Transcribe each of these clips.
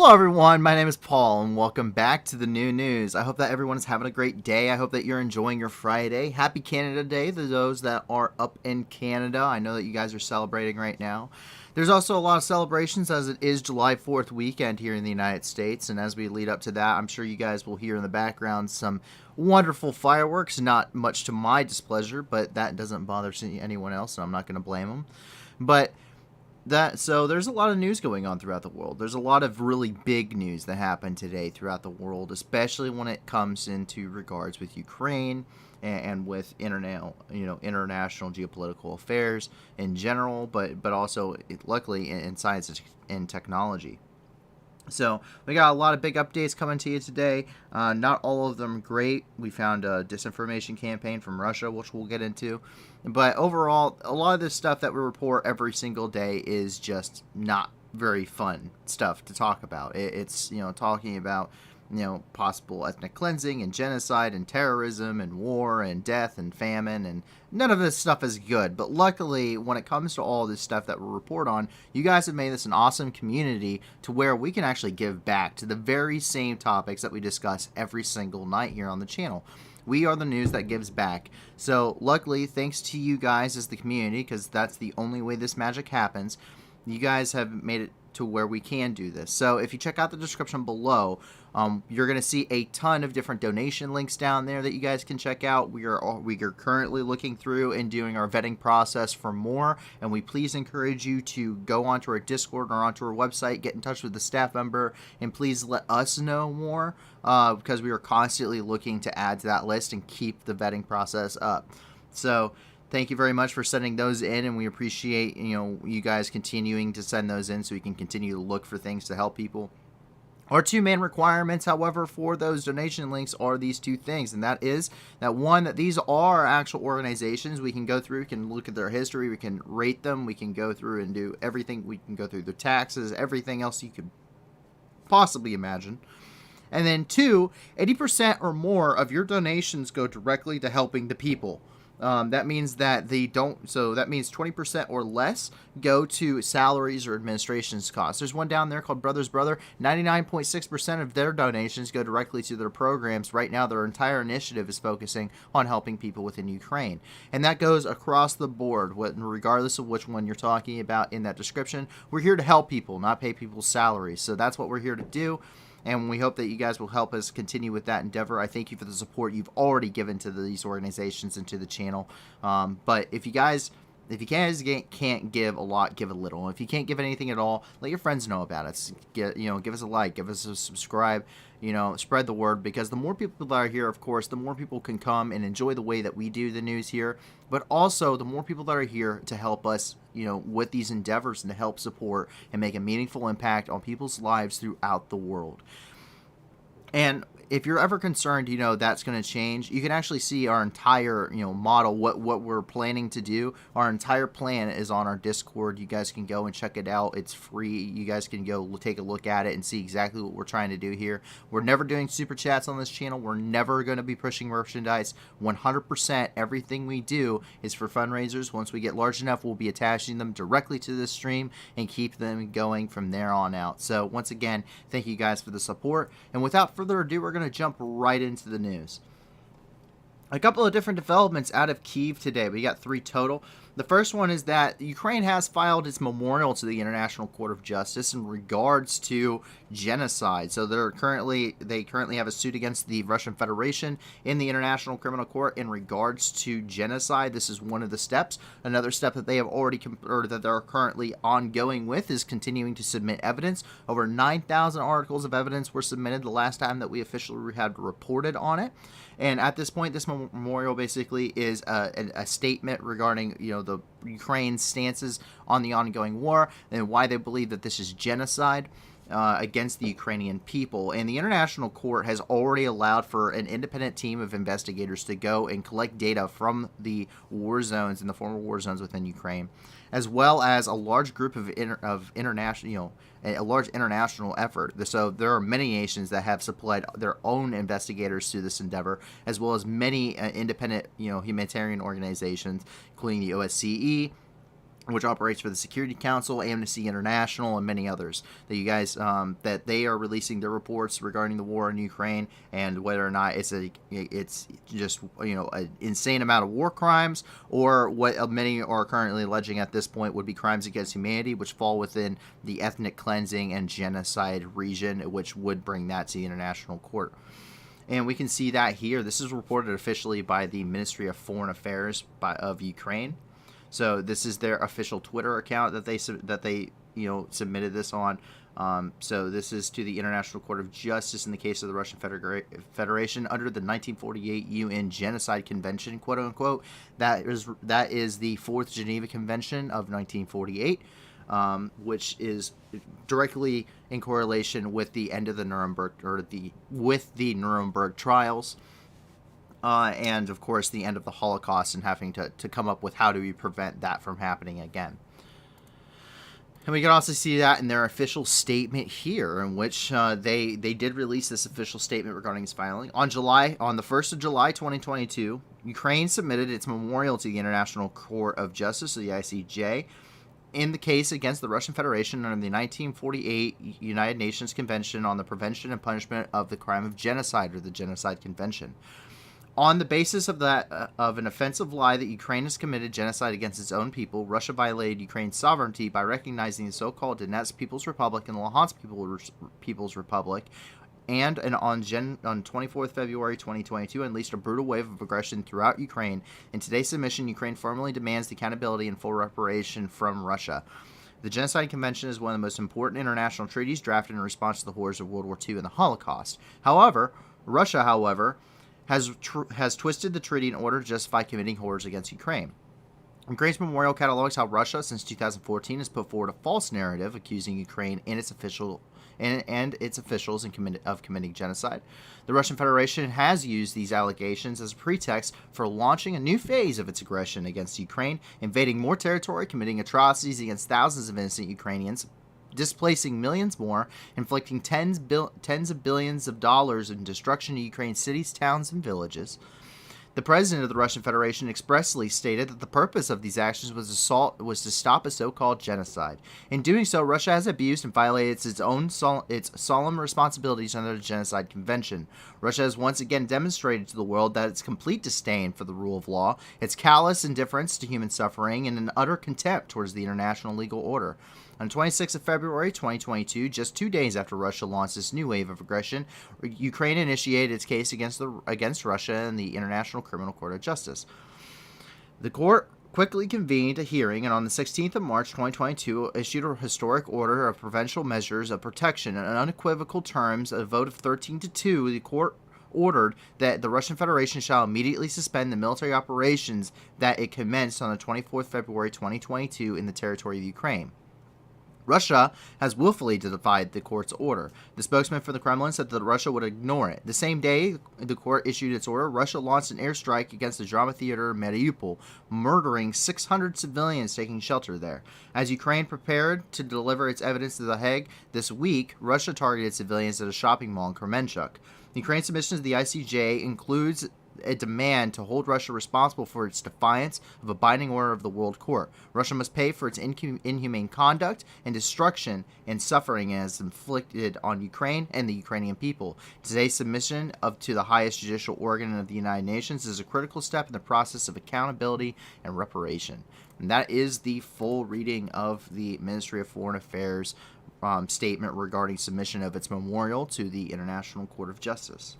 Hello everyone, my name is Paul and welcome back to the new news. I hope that everyone is having a great day. I hope that you're enjoying your Friday. Happy Canada Day to those that are up in Canada. I know that you guys are celebrating right now. There's also a lot of celebrations as it is July 4th weekend here in the United States, and as we lead up to that, I'm sure you guys will hear in the background some wonderful fireworks, not much to my displeasure, but that doesn't bother anyone else, and I'm not going to blame them. But so there's a lot of news going on throughout the world. There's a lot of really big news that happened today throughout the world, especially when it comes into regards with Ukraine and with international geopolitical affairs in general, but also luckily in science and technology. So we got a lot of big updates coming to you today. Not all of them great. We found a disinformation campaign from Russia, which we'll get into. But overall, a lot of this stuff that we report every single day is just not very fun stuff to talk about. It's talking about possible ethnic cleansing and genocide and terrorism and war and death and famine, and none of this stuff is good. But luckily, when it comes to all this stuff that we report on, you guys have made this an awesome community to where we can actually give back to the very same topics that we discuss every single night here on the channel. We are the news that gives back. So luckily, thanks to you guys as the community, because that's the only way this magic happens, you guys have made it to where we can do this. So if you check out the description below, you're going to see a ton of different donation links down there that you guys can check out. We are currently looking through and doing our vetting process for more, and we please encourage you to go onto our Discord or onto our website, get in touch with the staff member, and please let us know more because we are constantly looking to add to that list and keep the vetting process up. So thank you very much for sending those in, and we appreciate you guys continuing to send those in so we can continue to look for things to help people. Our two main requirements, however, for those donation links are these two things, and that is that one, that these are actual organizations. We can go through, we can look at their history, we can rate them, we can go through and do everything. We can go through their taxes, everything else you could possibly imagine. And then two, 80% or more of your donations go directly to helping the people. That means that that means 20% or less go to salaries or administration's costs. There's one down there called Brothers Brother. 99.6% of their donations go directly to their programs. Right now, their entire initiative is focusing on helping people within Ukraine. And that goes across the board, regardless of which one you're talking about in that description. We're here to help people, not pay people's salaries. So that's what we're here to do. And we hope that you guys will help us continue with that endeavor. I thank you for the support you've already given to these organizations and to the channel. But if you guys can't give a lot, give a little. If you can't give anything at all, let your friends know about it. Give us a like, give us a subscribe. Spread the word, because the more people that are here, of course, the more people can come and enjoy the way that we do the news here. But also, the more people that are here to help us, with these endeavors and to help support and make a meaningful impact on people's lives throughout the world. And if you're ever concerned, that's going to change, you can actually see our entire, model, what we're planning to do. Our entire plan is on our Discord. You guys can go and check it out. It's free. You guys can go take a look at it and see exactly what we're trying to do here. We're never doing super chats on this channel. We're never going to be pushing merchandise. 100% everything we do is for fundraisers. Once we get large enough, we'll be attaching them directly to this stream and keep them going from there on out. So once again, thank you guys for the support. And without further ado, we're going to jump right into the news. A couple of different developments out of Kyiv today. We got 3 total. The first one is that Ukraine has filed its memorial to the International Court of Justice in regards to genocide. So they currently have a suit against the Russian Federation in the International Criminal Court in regards to genocide. This is one of the steps. Another step that they have already that they're currently ongoing with is continuing to submit evidence. Over 9,000 articles of evidence were submitted the last time that we officially had reported on it. And at this point, this memorial basically is a statement regarding, the Ukraine's stances on the ongoing war and why they believe that this is genocide against the Ukrainian people. And the International Court has already allowed for an independent team of investigators to go and collect data from the war zones and the former war zones within Ukraine, as well as a large group of international, a large international effort. So there are many nations that have supplied their own investigators to this endeavor, as well as many independent, humanitarian organizations, including the OSCE, which operates for the Security Council, Amnesty International, and many others. That you guys, that they are releasing their reports regarding the war in Ukraine and whether or not it's just an insane amount of war crimes, or what many are currently alleging at this point would be crimes against humanity, which fall within the ethnic cleansing and genocide region, which would bring that to the international court. And we can see that here. This is reported officially by the Ministry of Foreign Affairs of Ukraine. So this is their official Twitter account that they submitted this on. So this is to the International Court of Justice in the case of the Russian Federation under the 1948 UN Genocide Convention, quote unquote. That is the Fourth Geneva Convention of 1948, which is directly in correlation with the end of the Nuremberg Nuremberg trials. And, of course, the end of the Holocaust and having to come up with how do we prevent that from happening again. And we can also see that in their official statement here, in which they did release this official statement regarding its filing. On the 1st of July, 2022, Ukraine submitted its memorial to the International Court of Justice, or the ICJ, in the case against the Russian Federation under the 1948 United Nations Convention on the Prevention and Punishment of the Crime of Genocide, or the Genocide Convention. On the basis of an offensive lie that Ukraine has committed genocide against its own people, Russia violated Ukraine's sovereignty by recognizing the so-called Donetsk People's Republic and the Luhansk People's Republic, and on 24th February 2022 unleashed a brutal wave of aggression throughout Ukraine. In today's submission, Ukraine formally demands the accountability and full reparation from Russia. The Genocide Convention is one of the most important international treaties drafted in response to the horrors of World War II and the Holocaust. Russia, has twisted the treaty in order to justify committing horrors against Ukraine. Ukraine's memorial catalogs how Russia, since 2014, has put forward a false narrative accusing Ukraine and its officials of committing genocide. The Russian Federation has used these allegations as a pretext for launching a new phase of its aggression against Ukraine, invading more territory, committing atrocities against thousands of innocent Ukrainians, displacing millions more, inflicting tens of billions of dollars in destruction to Ukraine's cities, towns, and villages. The president of the Russian Federation expressly stated that the purpose of these actions was to stop a so-called genocide. In doing so, Russia has abused and violated its solemn responsibilities under the Genocide Convention. Russia has once again demonstrated to the world that its complete disdain for the rule of law, its callous indifference to human suffering, and an utter contempt towards the international legal order. On 26th of February 2022, just 2 days after Russia launched this new wave of aggression, Ukraine initiated its case against Russia in the International Criminal Court of Justice. The court quickly convened a hearing and on the 16th of March 2022 issued a historic order of provincial measures of protection. In unequivocal terms, a vote of 13-2, the court ordered that the Russian Federation shall immediately suspend the military operations that it commenced on the 24th February 2022 in the territory of Ukraine. Russia has willfully defied the court's order. The spokesman for the Kremlin said that Russia would ignore it. The same day the court issued its order, Russia launched an airstrike against the drama theater Mariupol, murdering 600 civilians taking shelter there. As Ukraine prepared to deliver its evidence to The Hague this week, Russia targeted civilians at a shopping mall in Kremenchuk. Ukraine's submission to the ICJ includes a demand to hold Russia responsible for its defiance of a binding order of the World Court. Russia must pay for its inhumane conduct and destruction and suffering it has inflicted on Ukraine and the Ukrainian people. Today's submission to the highest judicial organ of the United Nations is a critical step in the process of accountability and reparation. And that is the full reading of the Ministry of Foreign Affairs statement regarding submission of its memorial to the International Court of Justice.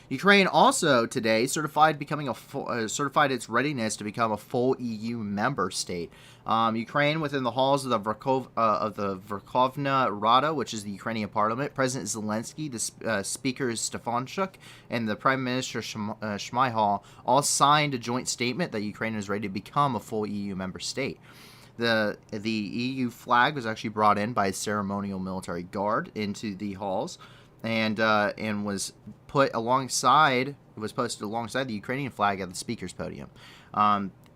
Ukraine also today certified its readiness to become a full EU member state. Ukraine, within the halls of the Verkhovna Rada, which is the Ukrainian parliament, President Zelensky, the Speaker Stefanchuk, and the Prime Minister Shmyhal all signed a joint statement that Ukraine is ready to become a full EU member state. The EU flag was actually brought in by a ceremonial military guard into the halls, and was posted alongside the Ukrainian flag at the speaker's podium.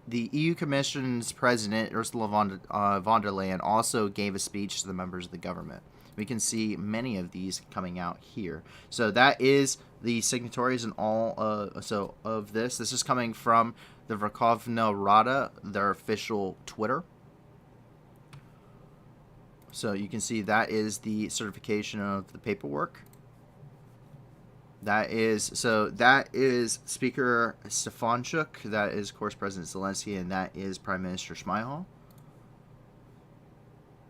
The EU Commission's president, Ursula von der Leyen, also gave a speech to the members of the government. We can see many of these coming out here. So that is the signatories and all of this. This is coming from the Verkhovna Rada, their official Twitter. So you can see that is the certification of the paperwork. That is Speaker Stefanchuk, that is, of course, President Zelensky, and that is Prime Minister Shmyhal.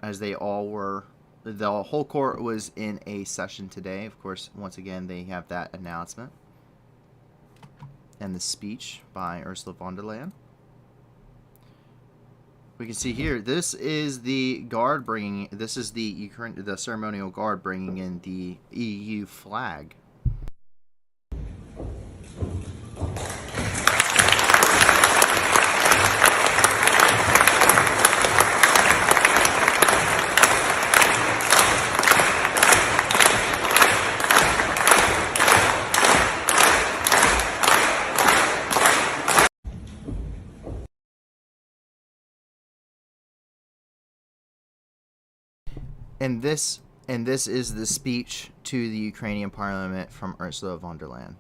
As they all were, the whole court was in a session today. Of course, once again, they have that announcement and the speech by Ursula von der Leyen. We can see here, this is the guard bringing, this is the ceremonial guard bringing in the EU flag. And this is the speech to the Ukrainian parliament from Ursula von der Leyen.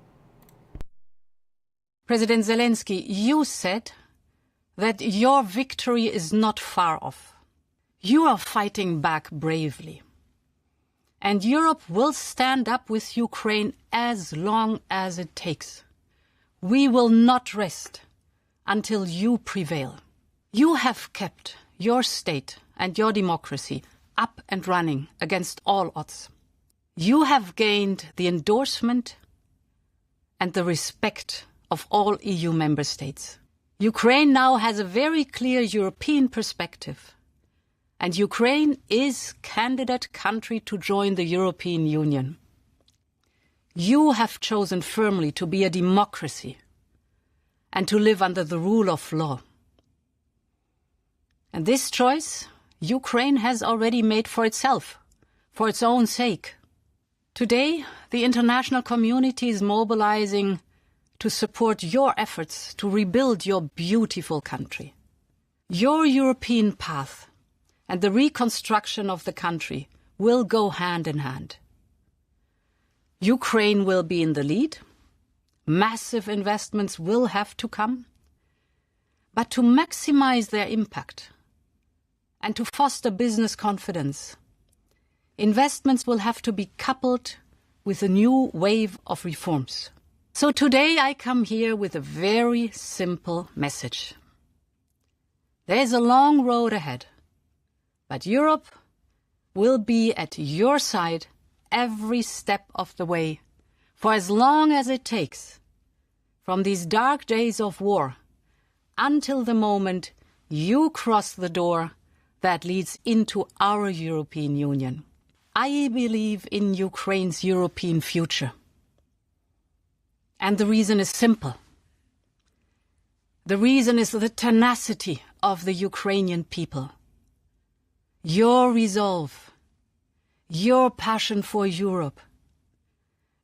President Zelensky, you said that your victory is not far off. You are fighting back bravely. And Europe will stand up with Ukraine as long as it takes. We will not rest until you prevail. You have kept your state and your democracy up and running against all odds. You have gained the endorsement and the respect of all EU member states. Ukraine now has a very clear European perspective, and Ukraine is candidate country to join the European Union. You have chosen firmly to be a democracy and to live under the rule of law. And this choice Ukraine has already made for itself, for its own sake. Today, the international community is mobilizing to support your efforts to rebuild your beautiful country. Your European path and the reconstruction of the country will go hand in hand. Ukraine will be in the lead. Massive investments will have to come. But to maximize their impact and to foster business confidence, investments will have to be coupled with a new wave of reforms. So today I come here with a very simple message. There is a long road ahead, but Europe will be at your side every step of the way, for as long as it takes, from these dark days of war until the moment you cross the door that leads into our European Union. I believe in Ukraine's European future. And the reason is simple. The reason is the tenacity of the Ukrainian people. Your resolve, your passion for Europe,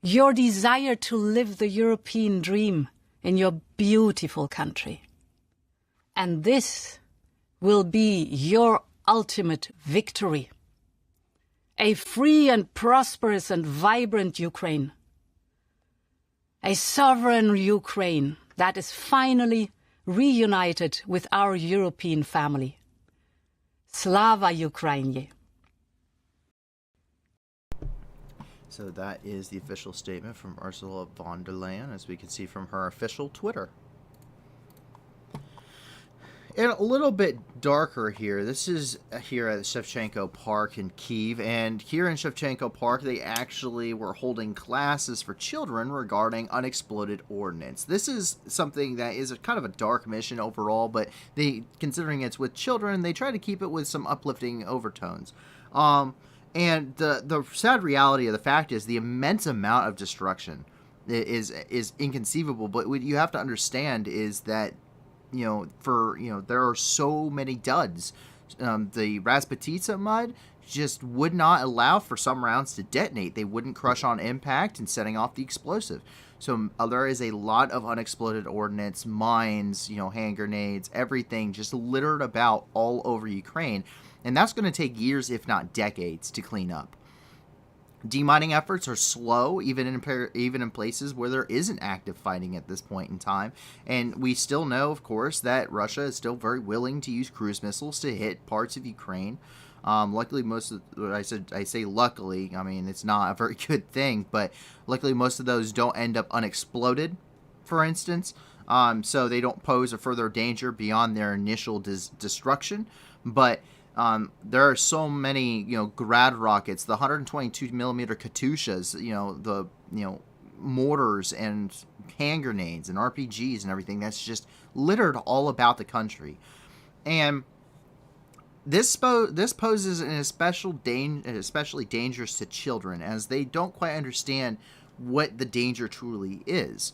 your desire to live the European dream in your beautiful country. And this will be your ultimate victory. A free and prosperous and vibrant Ukraine. A sovereign Ukraine that is finally reunited with our European family. Slava Ukraini! So that is the official statement from Ursula von der Leyen, as we can see from her official Twitter. And a little bit darker here. This is here at Shevchenko Park in Kyiv. And here in Shevchenko Park, they actually were holding classes for children regarding unexploded ordnance. This is something that is kind of a dark mission overall, but considering it's with children, they try to keep it with some uplifting overtones. And the sad reality of the fact is the immense amount of destruction is inconceivable. But what you have to understand is that there are so many duds. The Rasputitsa mud just would not allow for some rounds to detonate. They wouldn't crush on impact and setting off the explosive. So there is a lot of unexploded ordnance, mines, hand grenades, everything just littered about all over Ukraine. And that's going to take years, if not decades, to clean up. Demining efforts are slow, even in places where there isn't active fighting at this point in time. And we still know, of course, that Russia is still very willing to use cruise missiles to hit parts of Ukraine. Luckily, most of I say luckily. I mean, it's not a very good thing, but luckily, most of those don't end up unexploded, for instance. So they don't pose a further danger beyond their initial destruction. But there are so many, Grad rockets, the 122 millimeter Katyushas, the mortars and hand grenades and RPGs and everything that's just littered all about the country. And this poses an especially dangerous to children, as they don't quite understand what the danger truly is.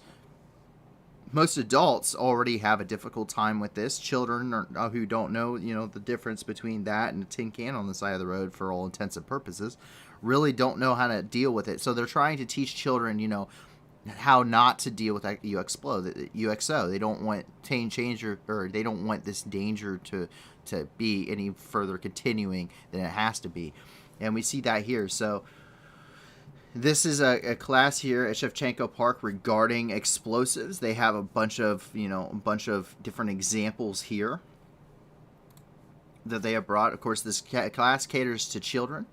Most adults already have a difficult time with this. Children who don't know, the difference between that and a tin can on the side of the road for all intents and purposes, really don't know how to deal with it. So they're trying to teach children, how not to deal with UXO. They don't want they don't want this danger to be any further continuing than it has to be. And we see that here. So this is a class here at Shevchenko Park regarding explosives. They have a bunch of different examples here that they have brought. Of course, this class caters to children.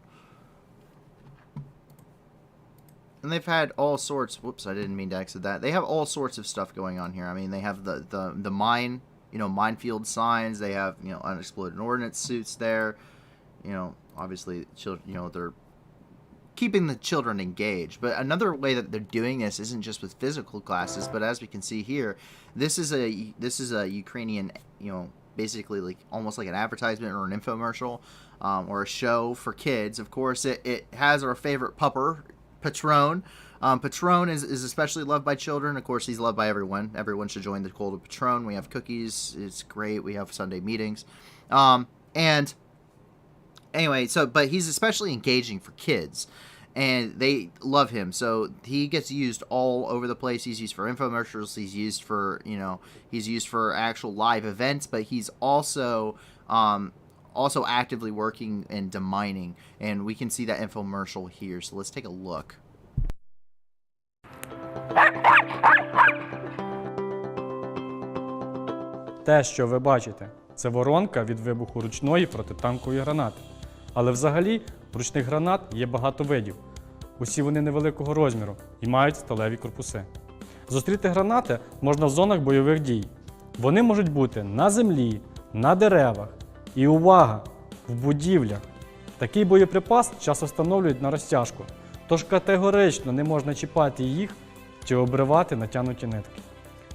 And they've had all sorts. Whoops, I didn't mean to exit that. They have all sorts of stuff going on here. I mean, they have the minefield signs. They have unexploded ordnance suits there. Obviously, children. They're keeping the children engaged. But another way that they're doing this isn't just with physical classes, but as we can see here, this is a Ukrainian, basically like almost like an advertisement or an infomercial, or a show for kids. Of course, it has our favorite pupper, Patron. Patron is especially loved by children. Of course, he's loved by everyone. Everyone should join the cult of Patron. We have cookies. It's great. We have Sunday meetings. And anyway, but he's especially engaging for kids, and they love him. So he gets used all over the place. He's used for infomercials. He's used for actual live events, but he's also actively working in demining, and we can see that infomercial here. So let's take a look. Те, що ви бачите, це воронка від вибуху ручної протитанкової гранати. Але взагалі ручних гранат є багато видів. Усі вони невеликого розміру і мають сталеві корпуси. Зустріти гранати можна в зонах бойових дій. Вони можуть бути на землі, на деревах і, увага, в будівлях. Такий боєприпас часто встановлюють на розтяжку, тож категорично не можна чіпати їх чи обривати натягнуті нитки.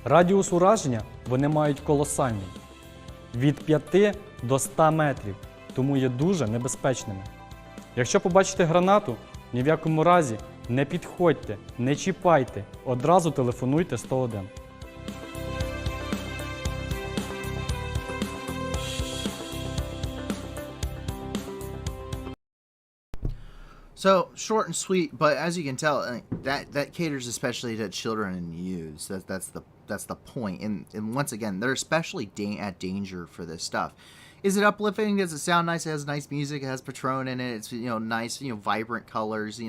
Радіус ураження вони мають колосальний – від 5 до 100 метрів, тому є дуже небезпечними. Якщо побачите гранату, ні в якому разі не підходьте, не чіпайте, одразу телефонуйте 101. So short and sweet, but as you can tell, that caters especially to children and youths. That's the point. And once again, they're especially at danger for this stuff. Is it uplifting? Does it sound nice? It has nice music. It has Patron in it. It's nice, vibrant colors.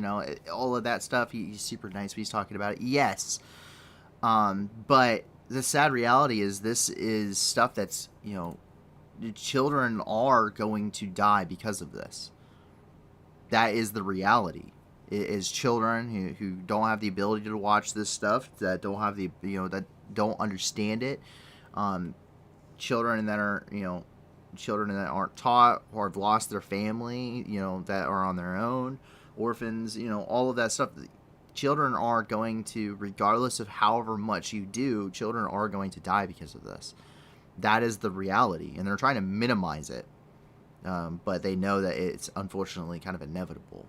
All of that stuff. He's super nice when he's talking about it. Yes, but the sad reality is this is stuff that's children are going to die because of this. That is the reality. It is children who don't have the ability to watch this stuff, that don't have that don't understand it. Children that are children that aren't taught or have lost their family, that are on their own, orphans, all of that stuff. Children are going to, regardless of however much you do, children are going to die because of this. That is the reality, and they're trying to minimize it. But they know that it's unfortunately kind of inevitable.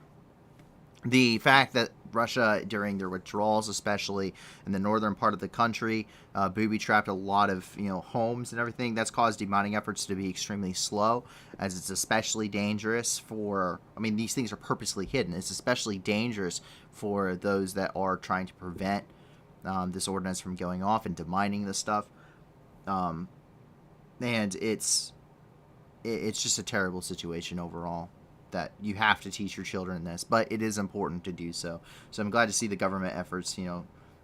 The fact that Russia, during their withdrawals, especially in the northern part of the country, booby-trapped a lot of homes and everything, that's caused demining efforts to be extremely slow, as it's especially dangerous for, these things are purposely hidden. It's especially dangerous for those that are trying to prevent this ordinance from going off and demining this stuff. And it's just a terrible situation overall. that you have to teach your children this, but it is important to do so. So I'm glad to see the government efforts,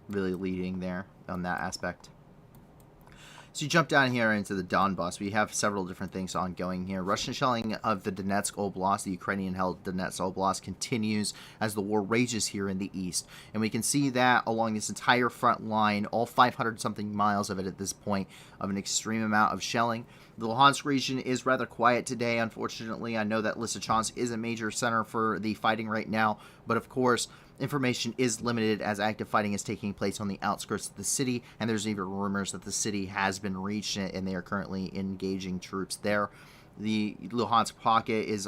really leading there on that aspect. So you jump down here into the Donbass. We have several different things ongoing here. Russian shelling of the Donetsk Oblast, the Ukrainian-held Donetsk Oblast, continues as the war rages here in the east. And we can see that along this entire front line, all 500-something miles of it at this point, of an extreme amount of shelling. The Luhansk region is rather quiet today, unfortunately. I know that Lysychansk is a major center for the fighting right now, but of course, information is limited as active fighting is taking place on the outskirts of the city, and there's even rumors that the city has been reached and they are currently engaging troops there. The Luhansk pocket is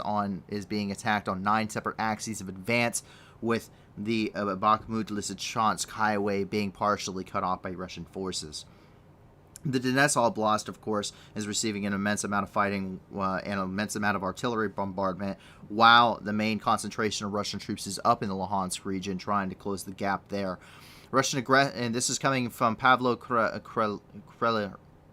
being attacked on 9 separate axes of advance, with the Bakhmut-Lysychansk highway being partially cut off by Russian forces. The Donetsk Oblast, of course, is receiving an immense amount of fighting and an immense amount of artillery bombardment, while the main concentration of Russian troops is up in the Luhansk region, trying to close the gap there. And this is coming from Pavlo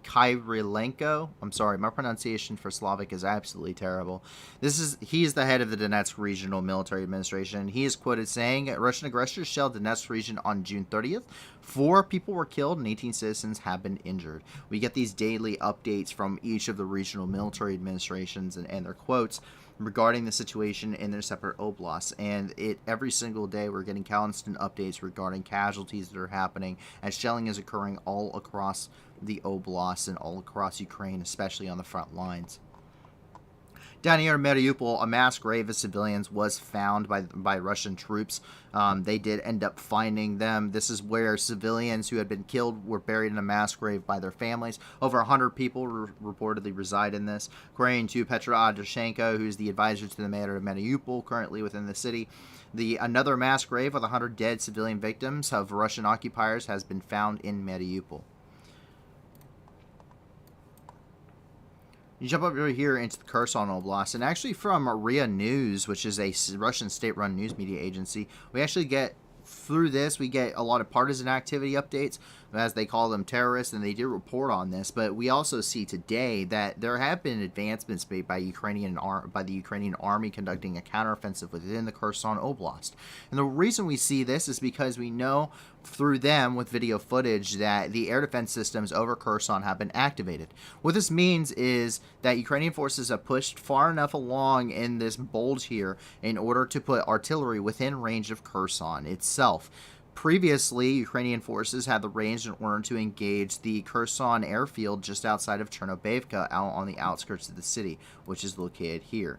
Kyrylenko. I'm sorry, my pronunciation for Slavic is absolutely terrible. He is the head of the Donetsk Regional Military Administration. He is quoted saying, Russian aggressors shelled the Donetsk region on June 30th. 4 people were killed and 18 citizens have been injured. We get these daily updates from each of the regional military administrations and their quotes regarding the situation in their separate oblasts, and every single day we're getting constant updates regarding casualties that are happening as shelling is occurring all across the oblasts and all across Ukraine, especially on the front lines. Down here in Mariupol, a mass grave of civilians was found by Russian troops. They did end up finding them. This is where civilians who had been killed were buried in a mass grave by their families. Over 100 people reportedly reside in this. According to Petro Adashenko, who's the advisor to the mayor of Mariupol, currently within the city, another mass grave with 100 dead civilian victims of Russian occupiers has been found in Mariupol. You jump over here into the Kherson Oblast, and actually from RIA News, which is a Russian state-run news media agency, we actually get, through this, we get a lot of partisan activity updates, as they call them terrorists, and they do report on this, but we also see today that there have been advancements made by the Ukrainian army conducting a counteroffensive within the Kherson Oblast. And the reason we see this is because we know through them with video footage that the air defense systems over Kherson have been activated. What this means is that Ukrainian forces have pushed far enough along in this bulge here in order to put artillery within range of Kherson itself. Previously, Ukrainian forces had the range in order to engage the Kherson airfield just outside of Chernobivka, out on the outskirts of the city, which is located here.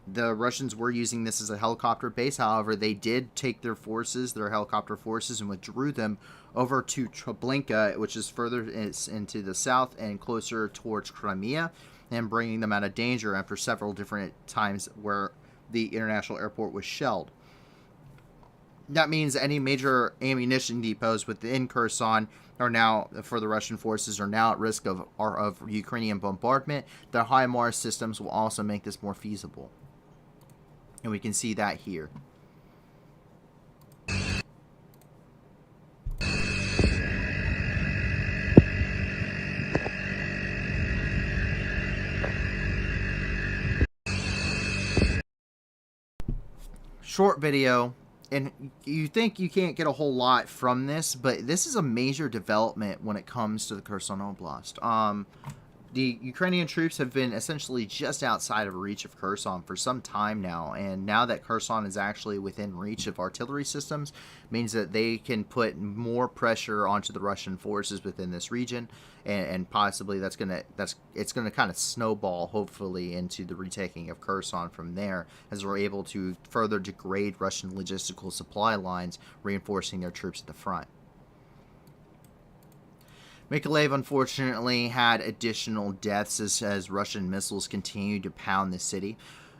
The Russians were using this as a helicopter base. However, they did take their helicopter forces, and withdrew them over to Treblinka, which is further into the south and closer towards Crimea, and bringing them out of danger after several different times where the international airport was shelled. That means any major ammunition depots within Kherson are now, for the Russian forces, are now at risk of Ukrainian bombardment. The HIMARS systems will also make this more feasible. And we can see that here. Short video. And you think you can't get a whole lot from this, but this is a major development when it comes to the Kherson Oblast. The Ukrainian troops have been essentially just outside of reach of Kherson for some time now, and now that Kherson is actually within reach of artillery systems, means that they can put more pressure onto the Russian forces within this region, and possibly it's gonna kind of snowball, hopefully, into the retaking of Kherson from there, as we're able to further degrade Russian logistical supply lines, reinforcing their troops at the front. Mykolaiv, unfortunately, had additional deaths as Russian missiles continued to pound the city.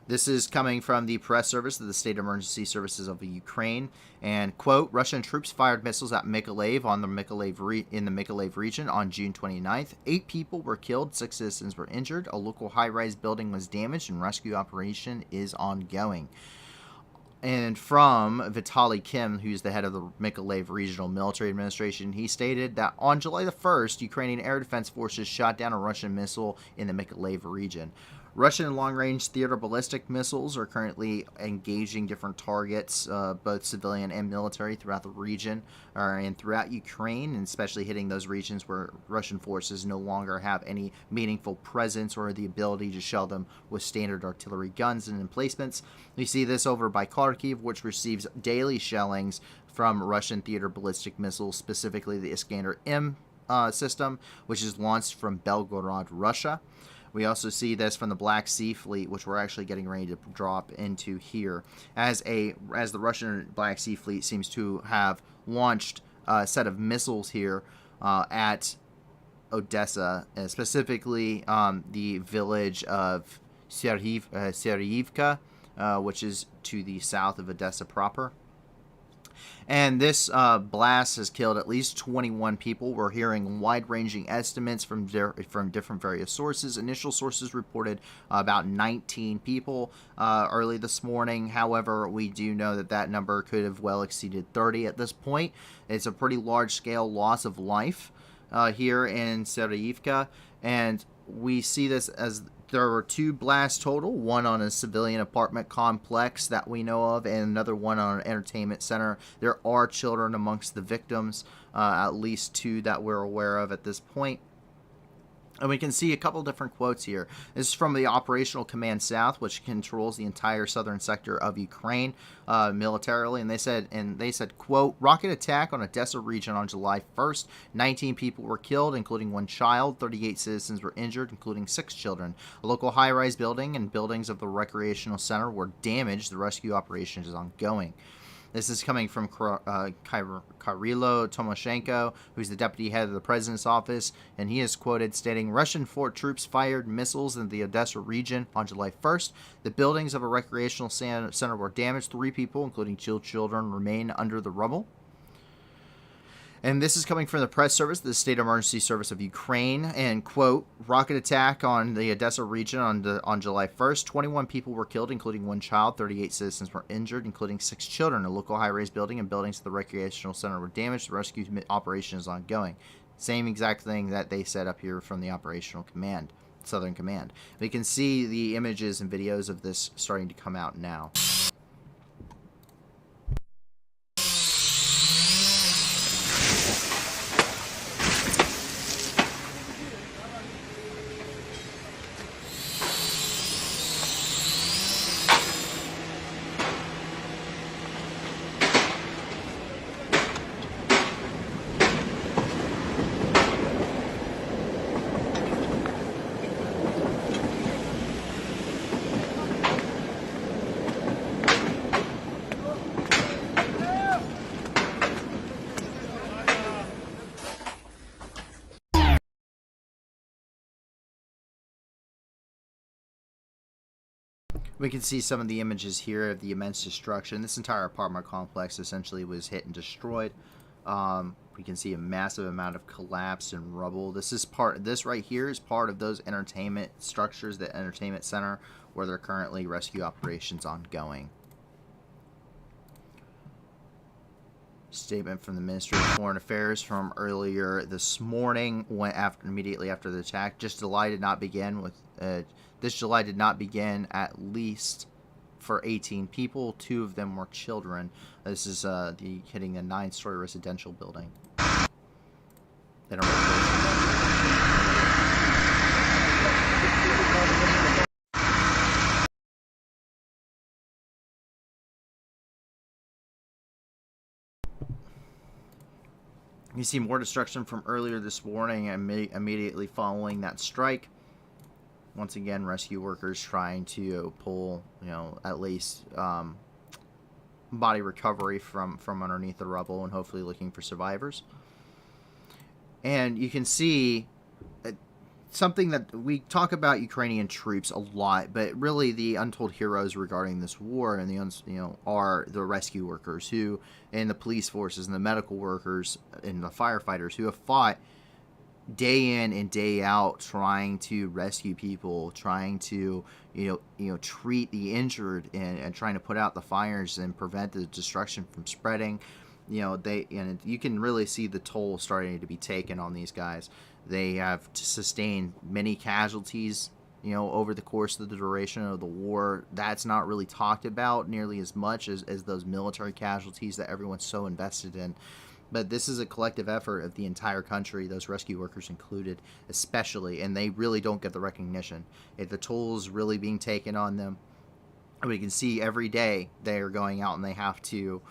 This is coming from the press service of the State Emergency Services of Ukraine. And, quote, Russian troops fired missiles at Mykolaiv in the Mykolaiv region on June 29th. 8 people were killed, 6 citizens were injured. A local high-rise building was damaged, and rescue operation is ongoing. And from Vitaly Kim, who's the head of the Mykolaiv Regional Military Administration, he stated that on July the 1st, Ukrainian air defense forces shot down a Russian missile in the Mykolaiv region. Russian long-range theater ballistic missiles are currently engaging different targets, both civilian and military, throughout the region and throughout Ukraine, and especially hitting those regions where Russian forces no longer have any meaningful presence or the ability to shell them with standard artillery guns and emplacements. We see this over by Kharkiv, which receives daily shellings from Russian theater ballistic missiles, specifically the Iskander-M system, which is launched from Belgorod, Russia. We also see this from the Black Sea Fleet, which we're actually getting ready to drop into here, as the Russian Black Sea Fleet seems to have launched a set of missiles here at ODESA, specifically the village of Seryivka, which is to the south of Odessa proper. And this blast has killed at least 21 people. We're hearing wide-ranging estimates from different various sources. Initial sources reported about 19 people early this morning. However, we do know that that number could have well exceeded 30 at this point. It's a pretty large-scale loss of life here in Seryivka, and we see this as there were 2 blasts total, one on a civilian apartment complex that we know of, and another one on an entertainment center. There are children amongst the victims, at least 2 that we're aware of at this point. And we can see a couple different quotes here. This is from the Operational Command South, which controls the entire southern sector of Ukraine militarily. And they said, quote, rocket attack on Odessa region on July 1st. 19 people were killed, including 1 child. 38 citizens were injured, including 6 children. A local high-rise building and buildings of the recreational center were damaged. The rescue operation is ongoing. This is coming from Kirilo Tomoshenko, who's the deputy head of the president's office, and he is quoted stating, Russian fort troops fired missiles in the Odessa region on July 1st. The buildings of a recreational center were damaged. 3 people, including 2 children, remain under the rubble. And this is coming from the press service, the State Emergency Service of Ukraine, and, quote, rocket attack on the Odessa region on July 1st. 21 people were killed, including 1 child. 38 citizens were injured, including 6 children. A local high-rise building and buildings of the recreational center were damaged. The rescue operation is ongoing. Same exact thing that they said up here from the Operational Command, Southern Command. We can see the images and videos of this starting to come out now. We can see some of the images here of the immense destruction. This entire apartment complex essentially was hit and destroyed. We can see a massive amount of collapse and rubble. This right here is part of those entertainment structures, the entertainment center, where there are currently rescue operations ongoing. Statement from the Ministry of Foreign Affairs from earlier this morning, immediately after the attack. This July did not begin at least for 18 people. 2 of them were children. This is hitting a 9-story residential building. You see more destruction from earlier this morning immediately following that strike. Once again, rescue workers trying to pull, at least body recovery from underneath the rubble and hopefully looking for survivors. And you can see something that we talk about Ukrainian troops a lot, but really the untold heroes regarding this war and are the rescue workers who, and the police forces and the medical workers and the firefighters who have fought day in and day out trying to rescue people, trying to treat the injured and trying to put out the fires and prevent the destruction from spreading. And you can really see the toll starting to be taken on these guys. They have sustained many casualties over the course of the duration of the war. That's not really talked about nearly as much as those military casualties that everyone's so invested in. But this is a collective effort of the entire country, those rescue workers included, especially, and they really don't get the recognition. The toll is really being taken on them. We can see every day they are going out and they have to,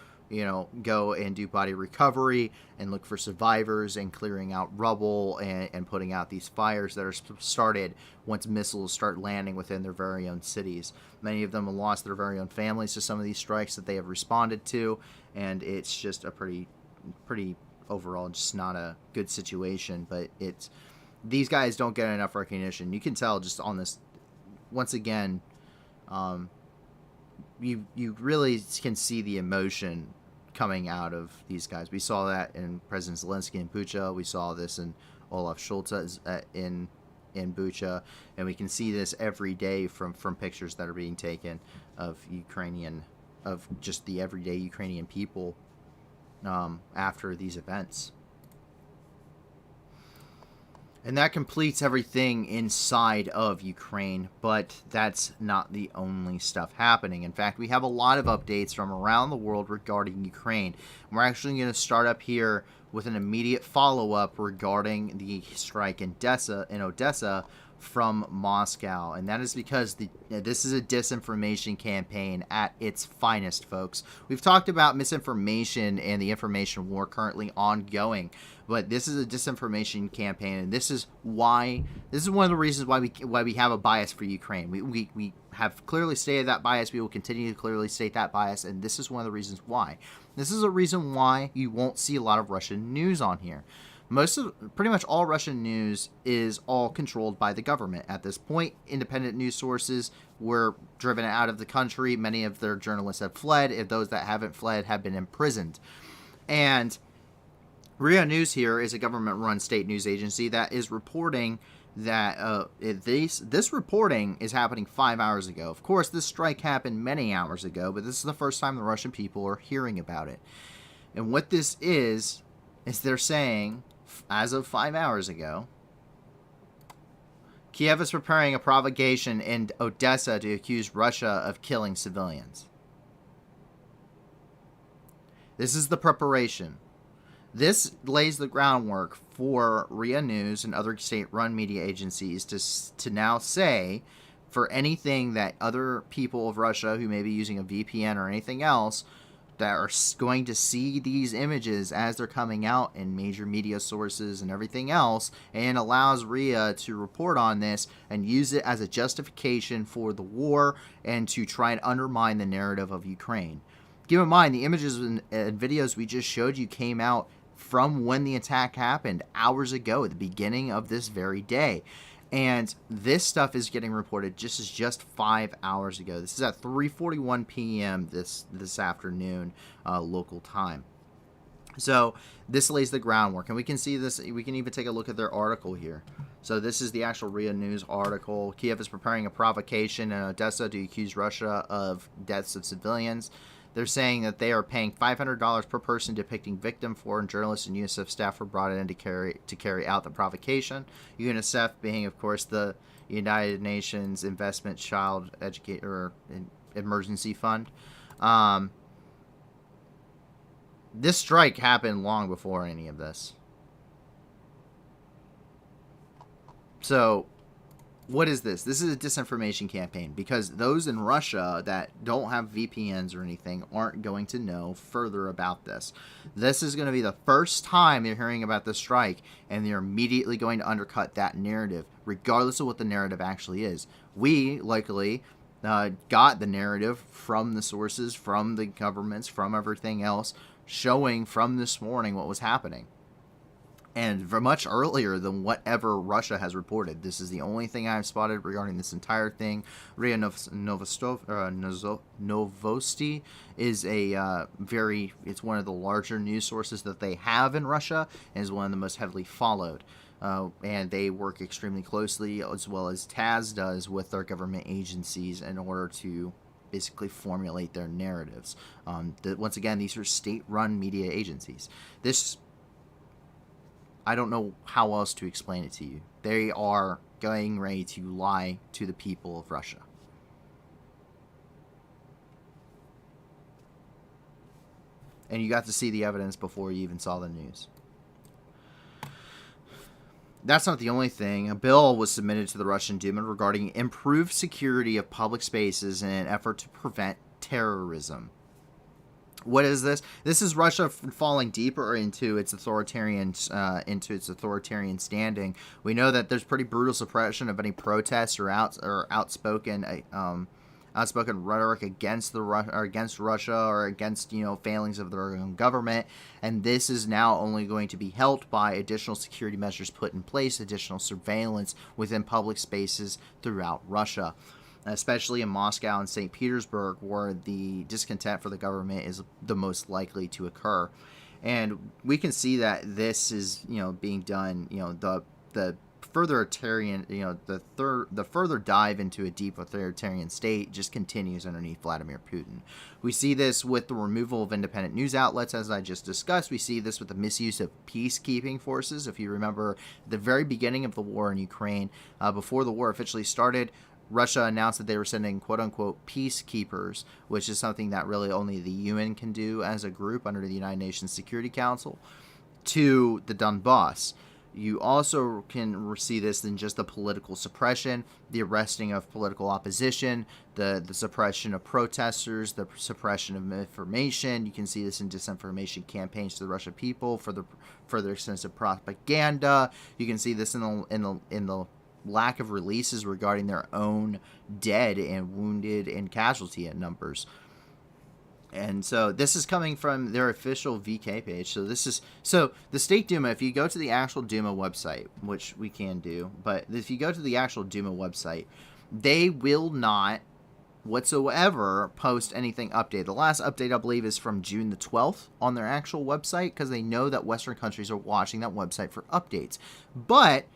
go and do body recovery and look for survivors and clearing out rubble and putting out these fires that are started once missiles start landing within their very own cities. Many of them have lost their very own families to some of these strikes that they have responded to, and it's just a pretty overall just not a good situation. But these guys don't get enough recognition. You can tell just on this, once again, you really can see the emotion coming out of these guys. We saw that in President Zelensky in Bucha. We saw this in Olaf Scholz in Bucha, and we can see this every day from pictures that are being taken of just the everyday Ukrainian people after these events. And that completes everything inside of Ukraine, but that's not the only stuff happening. In fact, we have a lot of updates from around the world regarding Ukraine. We're actually going to start up here with an immediate follow-up regarding the strike in Odessa from Moscow. And that is because this is a disinformation campaign at its finest, folks. We've talked about misinformation and the information war currently ongoing, but this is a disinformation campaign, and this is one of the reasons why we have a bias for Ukraine. We have clearly stated that bias. We will continue to clearly state that bias, and this is one of the reasons why. This is a reason why you won't see a lot of Russian news on here. Pretty much all Russian news is all controlled by the government at this point. Independent news sources were driven out of the country. Many of their journalists have fled. If those that haven't fled have been imprisoned. And RIA News here is a government-run state news agency that is reporting that this reporting is happening 5 hours ago. Of course, this strike happened many hours ago, but this is the first time the Russian people are hearing about it. And what this is they're saying, as of 5 hours ago, Kiev is preparing a provocation in Odessa to accuse Russia of killing civilians. This is the preparation. This lays the groundwork for RIA News and other state-run media agencies to now say, for anything that other people of Russia who may be using a VPN or anything else that are going to see these images as they're coming out in major media sources and everything else, and allows RIA to report on this and use it as a justification for the war and to try and undermine the narrative of Ukraine. Keep in mind, the images and videos we just showed you came out from when the attack happened, hours ago, at the beginning of this very day. And this stuff is getting reported just 5 hours ago. This is at 3:41 p.m. this afternoon, local time. So this lays the groundwork, and we can see this. We can even take a look at their article here. So this is the actual RIA News article. Kiev is preparing a provocation in Odessa to accuse Russia of deaths of civilians. They're saying that they are paying $500 per person depicting victim. Foreign journalists and UNICEF staff were brought in to carry out the provocation. UNICEF being, of course, the United Nations Investment Child Emergency Fund. This strike happened long before any of this. So, what is this? This is a disinformation campaign, because those in Russia that don't have VPNs or anything aren't going to know further about this. This is going to be the first time they're hearing about the strike, and they're immediately going to undercut that narrative, regardless of what the narrative actually is. We likely got the narrative from the sources, from the governments, from everything else, showing from this morning what was happening. And for much earlier than whatever Russia has reported. This is the only thing I've spotted regarding this entire thing. RIA Novosti is it's one of the larger news sources that they have in Russia, and is one of the most heavily followed. And they work extremely closely, as well as TASS does, with their government agencies in order to basically formulate their narratives. Once again, these are state-run media agencies. I don't know how else to explain it to you. They are getting ready to lie to the people of Russia. And you got to see the evidence before you even saw the news. That's not the only thing. A bill was submitted to the Russian Duma regarding improved security of public spaces in an effort to prevent terrorism. What is this? This is Russia falling deeper into its authoritarian standing. We know that there's pretty brutal suppression of any protests or outspoken rhetoric against Russia or against failings of their own government, and this is now only going to be helped by additional security measures put in place, additional surveillance within public spaces throughout Russia, especially in Moscow and St. Petersburg, where the discontent for the government is the most likely to occur. And we can see that this is being done. The further the further dive into a deep authoritarian state just continues underneath Vladimir Putin. We see this with the removal of independent news outlets, as I just discussed. We see this with the misuse of peacekeeping forces. If you remember the very beginning of the war in Ukraine, before the war officially started, Russia announced that they were sending quote-unquote peacekeepers, which is something that really only the UN can do as a group under the United Nations Security Council, to the Donbass. You also can see this in just the political suppression, the arresting of political opposition, the suppression of protesters, the suppression of information. You can see this in disinformation campaigns to the Russian people for the further extensive propaganda. You can see this in the lack of releases regarding their own dead and wounded and casualty numbers. And so this is coming from their official VK page. So the State Duma, if you go to the actual Duma website, which we can do, but if you go to the actual Duma website, they will not whatsoever post anything updated. The last update, I believe, is from June the 12th on their actual website, because they know that Western countries are watching that website for updates. But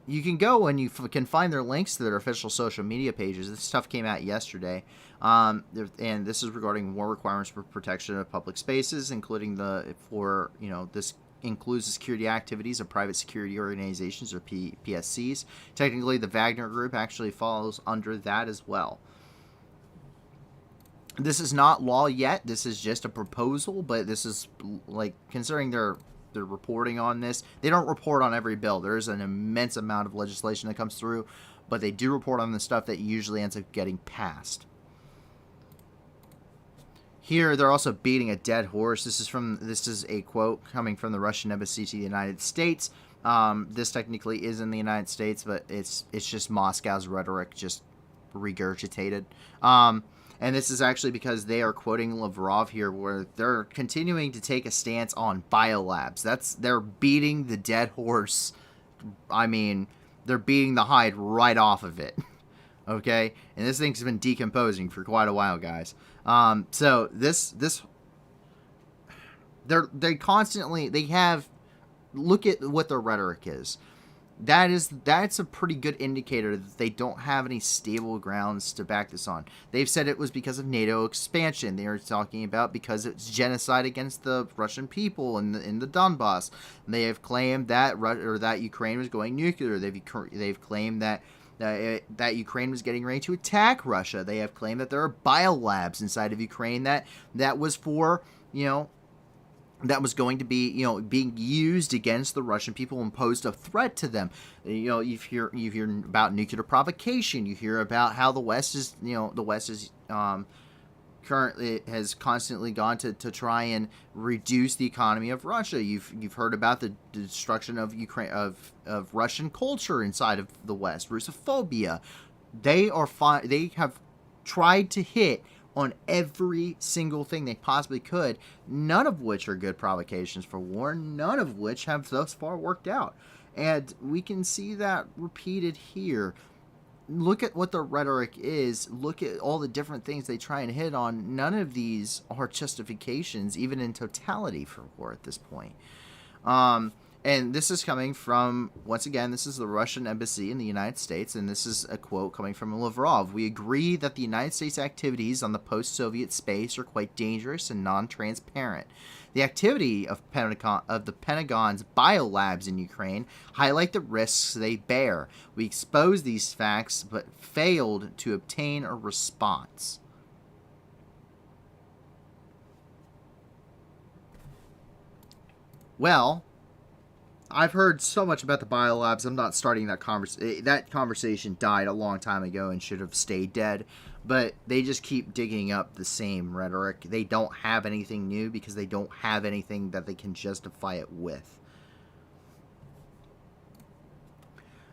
you can go and you can find their links to their official social media pages. This stuff came out yesterday. And this is regarding more requirements for protection of public spaces, including this includes the security activities of private security organizations, or PSCs. Technically, the Wagner Group actually falls under that as well. This is not law yet. This is just a proposal, but this is, considering they're reporting on this. They don't report on every bill. There's an immense amount of legislation that comes through, but they do report on the stuff that usually ends up getting passed. Here, they're also beating a dead horse. This is a quote coming from the Russian embassy to the United States. This technically is in the United States, but it's just Moscow's rhetoric just regurgitated. And this is actually because they are quoting Lavrov here, where they're continuing to take a stance on biolabs. They're beating the dead horse. I mean, they're beating the hide right off of it. Okay? And this thing's been decomposing for quite a while, guys. So look at what their rhetoric is. That's a pretty good indicator that they don't have any stable grounds to back this on. They've said it was because of NATO expansion. They are talking about because it's genocide against the Russian people in the Donbass. They have claimed that Ukraine was going nuclear. They've claimed that Ukraine was getting ready to attack Russia. They have claimed that there are biolabs inside of Ukraine that was for, that was going to be, being used against the Russian people and posed a threat to them. You hear about nuclear provocation. You hear about how the West is currently has constantly gone to try and reduce the economy of Russia. You've heard about the destruction of Ukraine of Russian culture inside of the West, Russophobia. They have tried to hit on every single thing they possibly could, none of which are good provocations for war, none of which have thus far worked out. And we can see that repeated here. Look at what the rhetoric is. Look at all the different things they try and hit on. None of these are justifications, even in totality, for war at this point. And And this is coming from, once again, this is the Russian embassy in the United States, and this is a quote coming from Lavrov. We agree that the United States activities on the post-Soviet space are quite dangerous and non-transparent. The activity of the Pentagon's biolabs in Ukraine highlight the risks they bear. We exposed these facts, but failed to obtain a response. Well, I've heard so much about the biolabs. I'm not starting that conversation. That conversation died a long time ago and should have stayed dead. But they just keep digging up the same rhetoric. They don't have anything new because they don't have anything that they can justify it with.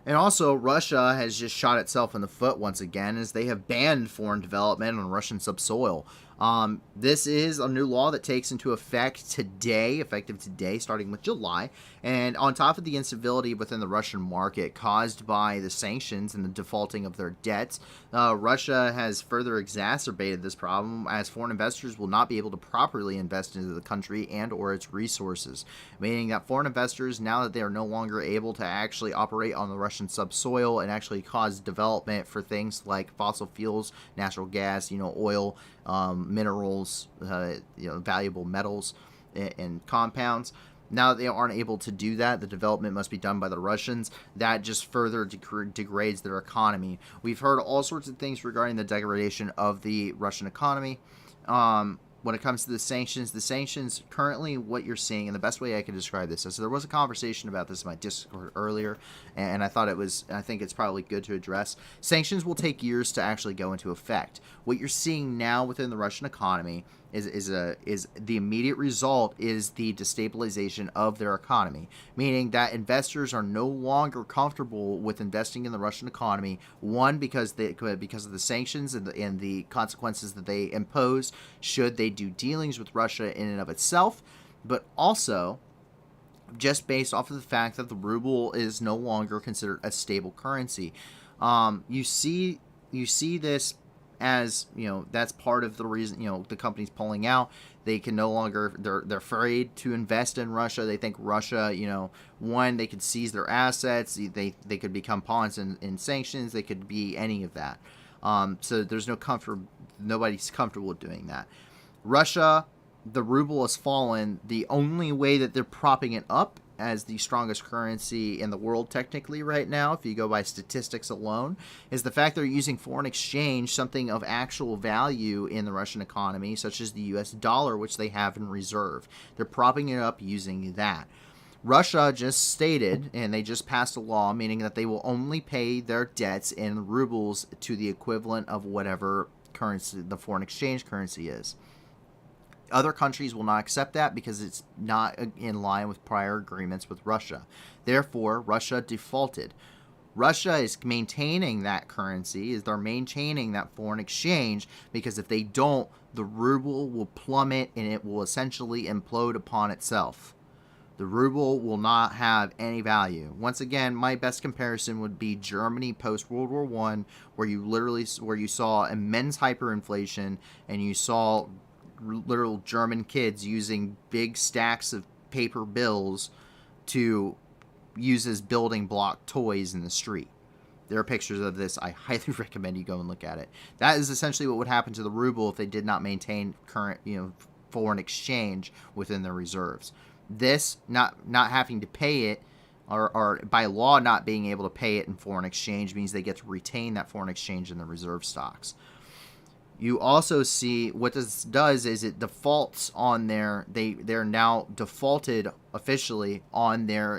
And also, Russia has just shot itself in the foot once again as they have banned foreign development on Russian subsoil. This is a new law that takes into effect today, effective today, starting with July. And on top of the instability within the Russian market caused by the sanctions and the defaulting of their debts, Russia has further exacerbated this problem as foreign investors will not be able to properly invest into the country and or its resources, meaning that foreign investors, now that they are no longer able to actually operate on the Russian subsoil and actually cause development for things like fossil fuels, natural gas, oil, minerals, valuable metals and compounds. Now that they aren't able to do that, the development must be done by the Russians. That just further degrades their economy. We've heard all sorts of things regarding the degradation of the Russian economy. When it comes to the sanctions currently, what you're seeing, and the best way I can describe this is there was a conversation about this in my Discord earlier, and I think it's probably good to address. Sanctions will take years to actually go into effect. What you're seeing now within the Russian economy is the immediate result is the destabilization of their economy, meaning that investors are no longer comfortable with investing in the Russian economy. One, because of the sanctions and the consequences that they impose should they do dealings with Russia in and of itself, but also just based off of the fact that the ruble is no longer considered a stable currency. You see this as, that's part of the reason, the company's pulling out. They can no longer, they're afraid to invest in Russia. They think Russia, one, they could seize their assets. They could become pawns in sanctions. They could be any of that. So there's no comfort. Nobody's comfortable with doing that. Russia, the ruble has fallen. The only way that they're propping it up as the strongest currency in the world technically right now, if you go by statistics alone, is the fact they're using foreign exchange, something of actual value in the Russian economy, such as the US dollar, which they have in reserve. They're propping it up using that. Russia just stated, and they just passed a law, meaning that they will only pay their debts in rubles to the equivalent of whatever currency the foreign exchange currency is. Other countries will not accept that because it's not in line with prior agreements with Russia. Therefore, Russia defaulted. Russia is maintaining that currency, they're maintaining that foreign exchange, because if they don't, the ruble will plummet and it will essentially implode upon itself. The ruble will not have any value. Once again, my best comparison would be Germany post-World War I, where you saw immense hyperinflation and you saw literal German kids using big stacks of paper bills to use as building block toys in the street. There are pictures of this. I highly recommend you go and look at it. That is essentially what would happen to the ruble if they did not maintain current, foreign exchange within their reserves. This not having to pay it, or by law not being able to pay it in foreign exchange, means they get to retain that foreign exchange in the reserve stocks. You also see what this does is it defaults on they're now defaulted officially on their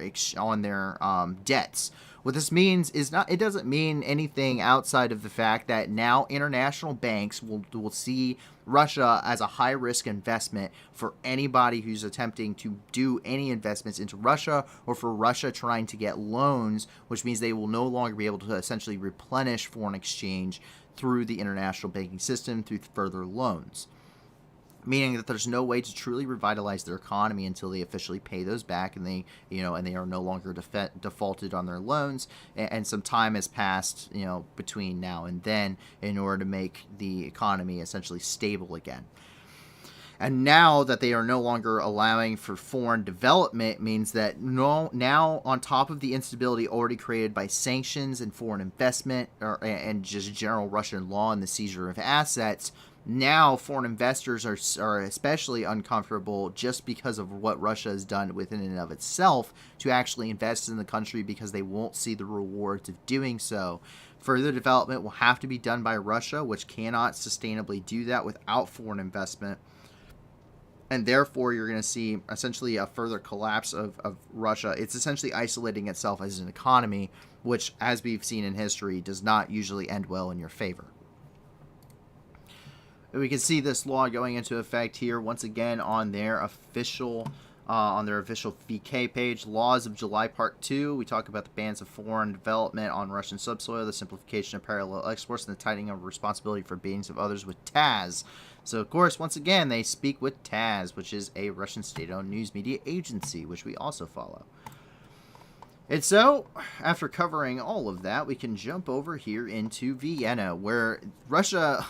debts. What this means is it doesn't mean anything outside of the fact that now international banks will see Russia as a high risk investment for anybody who's attempting to do any investments into Russia, or for Russia trying to get loans, which means they will no longer be able to essentially replenish foreign exchange through the international banking system through further loans, meaning that there's no way to truly revitalize their economy until they officially pay those back and they are no longer defaulted on their loans, and some time has passed between now and then in order to make the economy essentially stable again. And now that they are no longer allowing for foreign development means that now on top of the instability already created by sanctions and foreign investment and just general Russian law and the seizure of assets, now foreign investors are especially uncomfortable just because of what Russia has done within and of itself to actually invest in the country because they won't see the rewards of doing so. Further development will have to be done by Russia, which cannot sustainably do that without foreign investment. And therefore, you're going to see essentially a further collapse of Russia. It's essentially isolating itself as an economy, which, as we've seen in history, does not usually end well in your favor. We can see this law going into effect here once again on their official VK page. Laws of July Part 2. We talk about the bans of foreign development on Russian subsoil, the simplification of parallel exports, and the tightening of responsibility for beings of others with TASS. So, of course, once again, they speak with TASS, which is a Russian state-owned news media agency, which we also follow. And so, after covering all of that, we can jump over here into Vienna, where Russia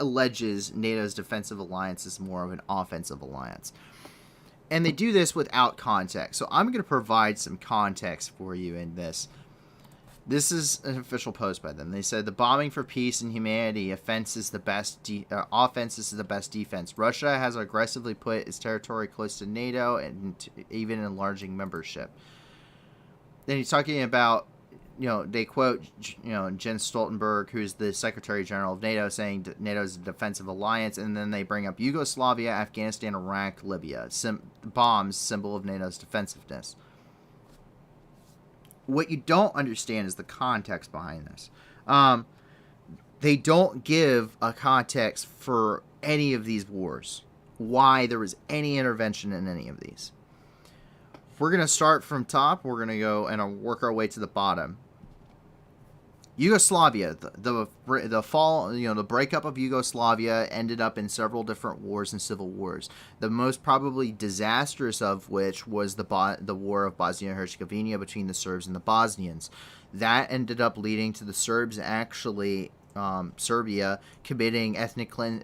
alleges NATO's defensive alliance is more of an offensive alliance. And they do this without context. So I'm going to provide some context for you in this. This is an official post by them. They said the bombing for peace and humanity offense is the best defense. Russia has aggressively put its territory close to NATO and even enlarging membership. Then he's talking about, they quote, Jens Stoltenberg, who's the Secretary General of NATO, saying NATO is a defensive alliance, and then they bring up Yugoslavia, Afghanistan, Iraq, Libya. Bombs, symbol of NATO's defensiveness. What you don't understand is the context behind this. They don't give a context for any of these wars, why there was any intervention in any of these. We're going to start from top. We're going to go and work our way to the bottom. Yugoslavia, the fall, the breakup of Yugoslavia ended up in several different wars and civil wars. The most probably disastrous of which was the War of Bosnia-Herzegovina between the Serbs and the Bosnians. That ended up leading to the Serbs actually, Serbia, committing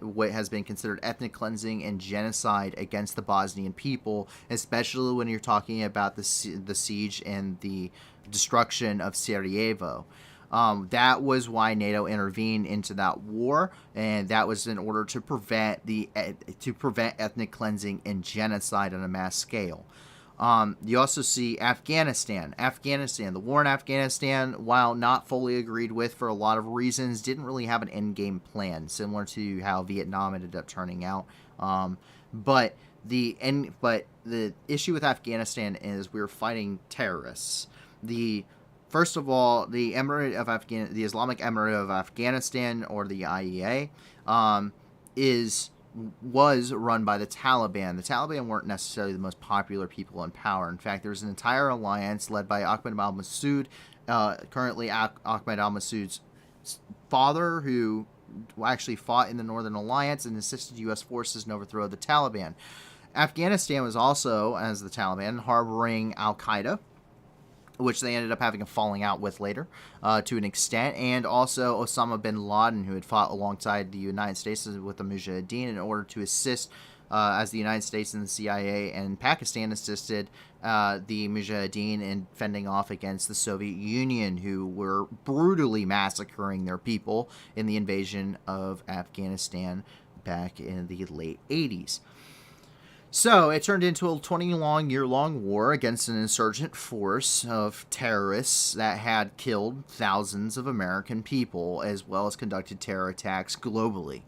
what has been considered ethnic cleansing and genocide against the Bosnian people, especially when you're talking about the siege and the destruction of Sarajevo. That was why NATO intervened into that war, and that was in order to prevent ethnic cleansing and genocide on a mass scale. You also see Afghanistan. The war in Afghanistan, while not fully agreed with for a lot of reasons, didn't really have an end game plan, similar to how Vietnam ended up turning out. But the issue with Afghanistan is we were fighting terrorists. First of all, the Islamic Emirate of Afghanistan, or the IEA, was run by the Taliban. The Taliban weren't necessarily the most popular people in power. In fact, there was an entire alliance led by Ahmed al-Massoud, currently Ahmed al-Massoud's father, who actually fought in the Northern Alliance and assisted U.S. forces in overthrow of the Taliban. Afghanistan was also, as the Taliban, harboring al-Qaeda, which they ended up having a falling out with later, to an extent, and also Osama bin Laden, who had fought alongside the United States with the Mujahideen in order to assist, as the United States and the CIA and Pakistan assisted the Mujahideen in fending off against the Soviet Union, who were brutally massacring their people in the invasion of Afghanistan back in the late 80s. So it turned into a 20-year-long war against an insurgent force of terrorists that had killed thousands of American people, as well as conducted terror attacks globally.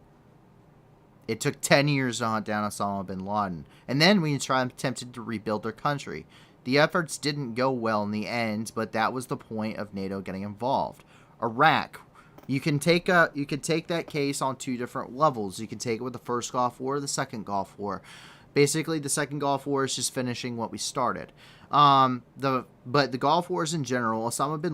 It took 10 years to hunt down Osama bin Laden, and then we attempted to rebuild their country. The efforts didn't go well in the end, but that was the point of NATO getting involved. Iraq. You can take that case on two different levels. You can take it with the first Gulf War or the second Gulf War. Basically, the second Gulf War is just finishing what we started. But the Gulf Wars in general, Saddam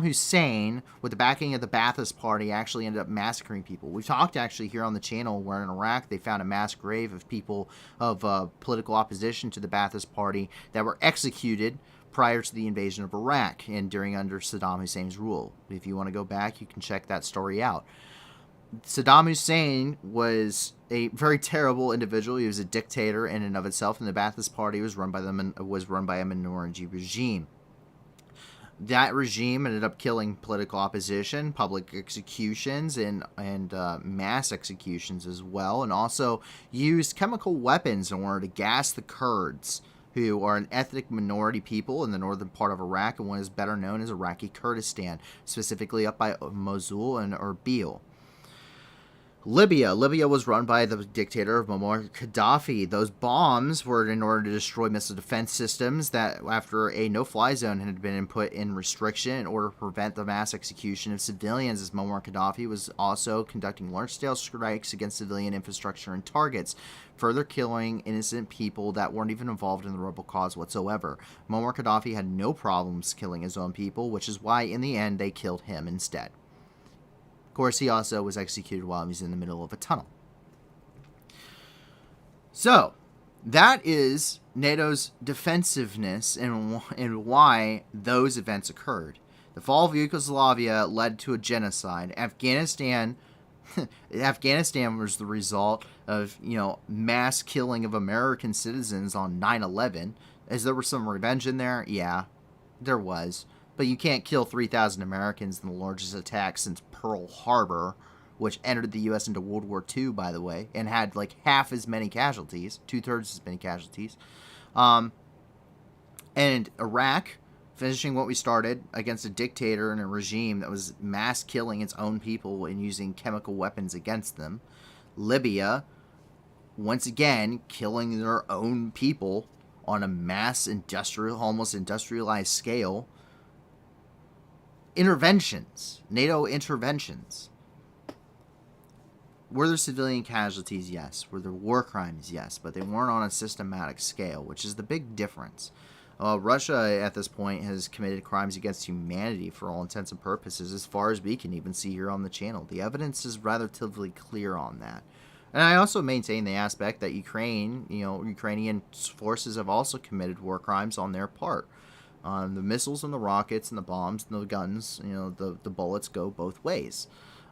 Hussein, with the backing of the Ba'athist Party, actually ended up massacring people. We've talked actually here on the channel where in Iraq they found a mass grave of people of political opposition to the Ba'athist Party that were executed prior to the invasion of Iraq and under Saddam Hussein's rule. If you want to go back, you can check that story out. Saddam Hussein was a very terrible individual. He was a dictator in and of itself, and the Ba'athist Party was run by a minority regime. That regime ended up killing political opposition, public executions, and mass executions as well, and also used chemical weapons in order to gas the Kurds, who are an ethnic minority people in the northern part of Iraq and what is better known as Iraqi Kurdistan, specifically up by Mosul and Erbil. Libya was run by the dictator of Muammar Gaddafi. Those bombs were in order to destroy missile defense systems that, after a no-fly zone had been put in restriction in order to prevent the mass execution of civilians, as Muammar Gaddafi was also conducting large-scale strikes against civilian infrastructure and targets, further killing innocent people that weren't even involved in the rebel cause whatsoever. Muammar Gaddafi had no problems killing his own people, which is why, in the end, they killed him instead. Of course, he also was executed while he was in the middle of a tunnel. So, that is NATO's defensiveness and why those events occurred. The fall of Yugoslavia led to a genocide. Afghanistan was the result of, mass killing of American citizens on 9/11. Is there was some revenge in there? Yeah, there was. But you can't kill 3,000 Americans in the largest attack since Pearl Harbor, which entered the U.S. into World War II, by the way, and had like half as many casualties, 2/3 as many casualties. And Iraq, finishing what we started against a dictator and a regime that was mass killing its own people and using chemical weapons against them. Libya, once again, killing their own people on a mass almost industrialized scale. Interventions, NATO interventions. Were there civilian casualties? Yes. Were there war crimes? Yes. But they weren't on a systematic scale, which is the big difference. Russia, at this point, has committed crimes against humanity for all intents and purposes, as far as we can even see here on the channel. The evidence is relatively clear on that. And I also maintain the aspect that Ukrainian forces have also committed war crimes on their part. The missiles and the rockets and the bombs and the guns, the bullets go both ways.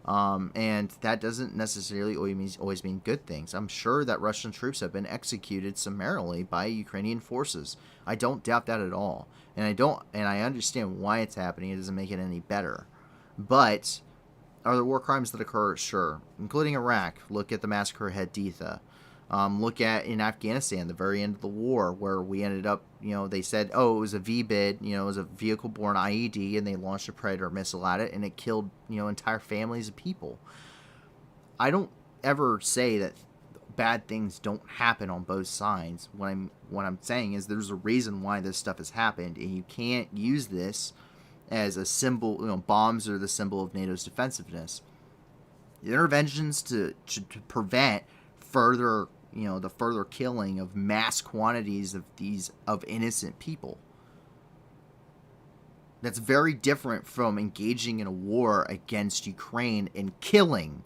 And that doesn't necessarily always mean good things. I'm sure that Russian troops have been executed summarily by Ukrainian forces. I don't doubt that at all. And I understand why it's happening. It doesn't make it any better. But are there war crimes that occur? Sure. Including Iraq. Look at the massacre of Haditha. Look at in Afghanistan, the very end of the war, where we ended up, they said, it was a VBID, it was a vehicle-borne IED, and they launched a Predator missile at it, and it killed, entire families of people. I don't ever say that bad things don't happen on both sides. What I'm saying is there's a reason why this stuff has happened, and you can't use this as a symbol. Bombs are the symbol of NATO's defensiveness. The interventions to prevent further the further killing of mass quantities of innocent people. That's very different from engaging in a war against Ukraine and killing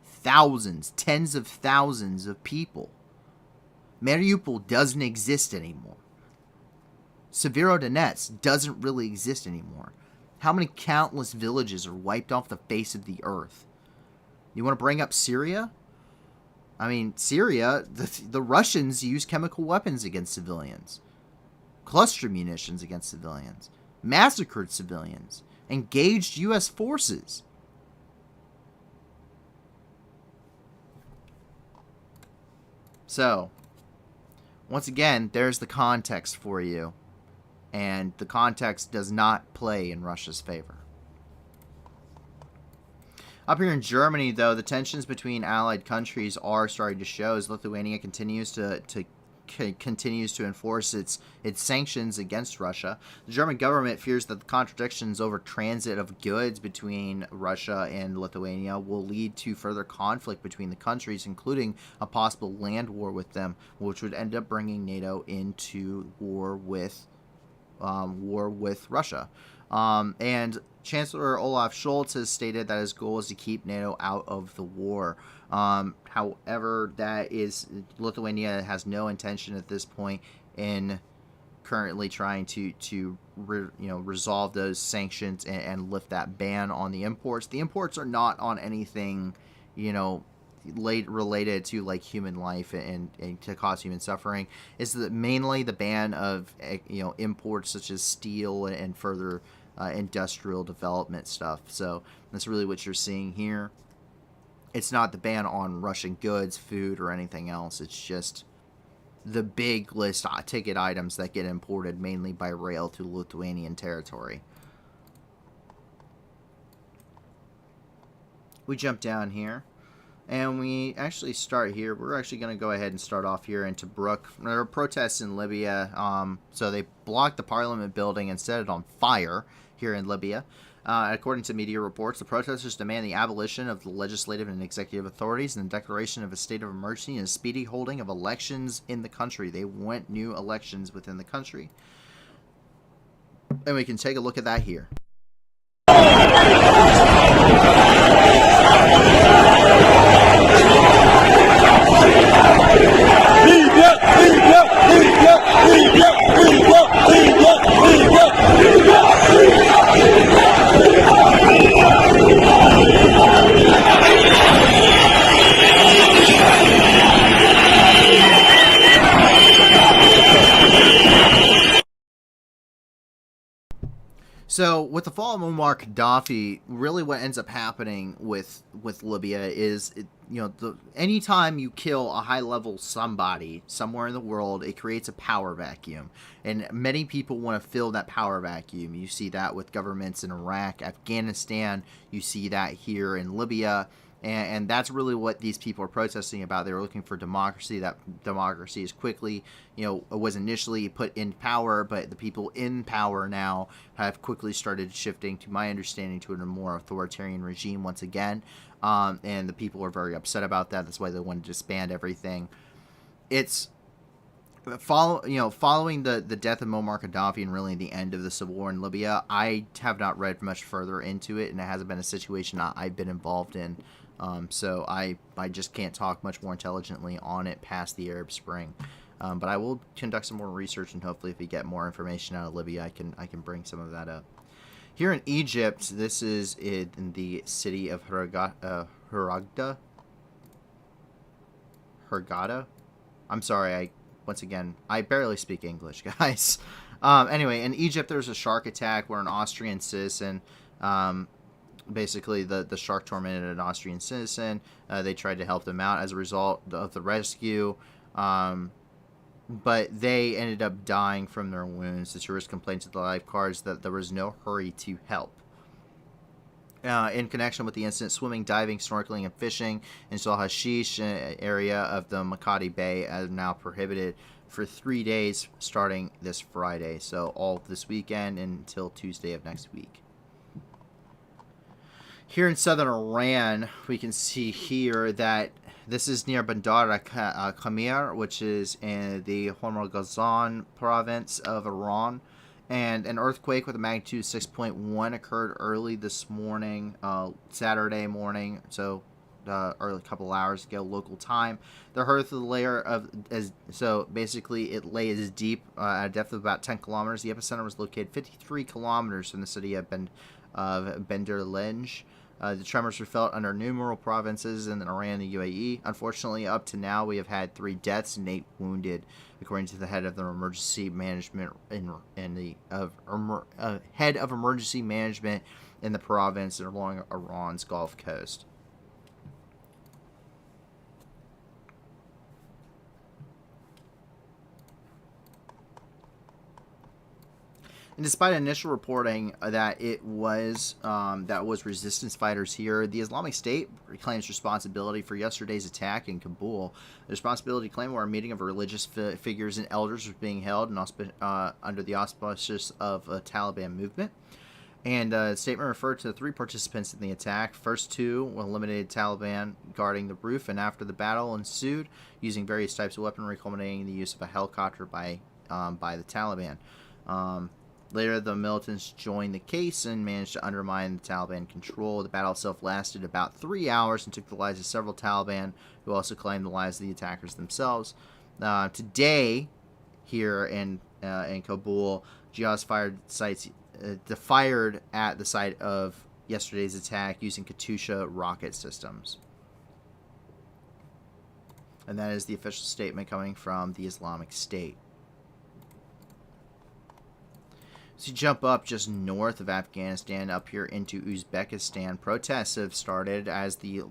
thousands, tens of thousands of people. Mariupol doesn't exist anymore. Severodonetsk doesn't really exist anymore. How many countless villages are wiped off the face of the earth? You want to bring up Syria? I mean, Syria, the Russians use chemical weapons against civilians, cluster munitions against civilians, massacred civilians, engaged U.S. forces. So, once again, there's the context for you, and the context does not play in Russia's favor. Up here in Germany, though, the tensions between allied countries are starting to show as Lithuania continues to enforce its sanctions against Russia. The German government fears that the contradictions over transit of goods between Russia and Lithuania will lead to further conflict between the countries, including a possible land war with them, which would end up bringing NATO into war with Russia. And Chancellor Olaf Scholz has stated that his goal is to keep NATO out of the war. However, Lithuania has no intention at this point in currently trying to resolve those sanctions and lift that ban on the imports. The imports are not on anything, related to like human life and to cause human suffering is mainly the ban of imports such as steel and further industrial development stuff. So that's really what you're seeing here. It's not the ban on Russian goods, food, or anything else. It's just the big list ticket items that get imported mainly by rail to Lithuanian territory. We jump down here, and we actually start here. We're actually going to go ahead and start off here in Tobruk. There are protests in Libya, so they blocked the parliament building and set it on fire here in Libya. According to media reports, the protesters demand the abolition of the legislative and executive authorities and the declaration of a state of emergency and a speedy holding of elections in the country. They want new elections within the country. And we can take a look at that here. So with the fall of Muammar Gaddafi, really what ends up happening with Libya is, anytime you kill a high-level somebody somewhere in the world, it creates a power vacuum. And many people want to fill that power vacuum. You see that with governments in Iraq, Afghanistan. You see that here in Libya. And that's really what these people are protesting about. They're looking for democracy. That democracy is quickly, was initially put in power, but the people in power now have quickly started shifting, to my understanding, to a more authoritarian regime once again. And the people are very upset about that. That's why they want to disband everything. It's following the death of Muammar Gaddafi and really the end of the civil war in Libya. I have not read much further into it, and it hasn't been a situation I've been involved in. So I just can't talk much more intelligently on it past the Arab Spring. But I will conduct some more research, and hopefully if we get more information out of Libya, I can bring some of that up. Here in Egypt, this is in the city of Hurghada. I'm sorry, once again, I barely speak English, guys. Anyway, in Egypt, there's a shark attack where an Austrian citizen... basically, the shark tormented an Austrian citizen. They tried to help them out as a result of the rescue, but they ended up dying from their wounds. The tourists complained to the lifeguards that there was no hurry to help. In connection with the incident, swimming, diving, snorkeling, and fishing in Sal Hashish area of the Makati Bay are now prohibited for 3 days starting this Friday. So all this weekend until Tuesday of next week. Here in southern Iran, we can see here that this is near Bandar Khamir, which is in the Hormozgan province of Iran. And an earthquake with a magnitude 6.1 occurred early this morning, Saturday morning, so early couple hours ago, local time. The earth layer so basically it lays deep at a depth of about 10 kilometers. The epicenter was located 53 kilometers from the city of Bandar Lenj. The tremors were felt under numerous provinces in Iran and the UAE. Unfortunately, up to now, we have had 3 deaths and 8 wounded, according to the head of the emergency management head of emergency management in the province and along Iran's Gulf Coast. And despite initial reporting that it was resistance fighters here, the Islamic State claims responsibility for yesterday's attack in Kabul. The responsibility claim where a meeting of religious figures and elders was being held under the auspices of a Taliban movement. And the statement referred to the 3 participants in the attack. First 2 eliminated Taliban guarding the roof, and after the battle ensued, using various types of weaponry, culminating in the use of a helicopter by the Taliban. Later, the militants joined the case and managed to undermine the Taliban control. The battle itself lasted about 3 hours and took the lives of several Taliban, who also claimed the lives of the attackers themselves. Today, here in Kabul, jihadists fired at the site of yesterday's attack using Katyusha rocket systems. And that is the official statement coming from the Islamic State. So you jump up just north of Afghanistan, up here into Uzbekistan. Protests have started as the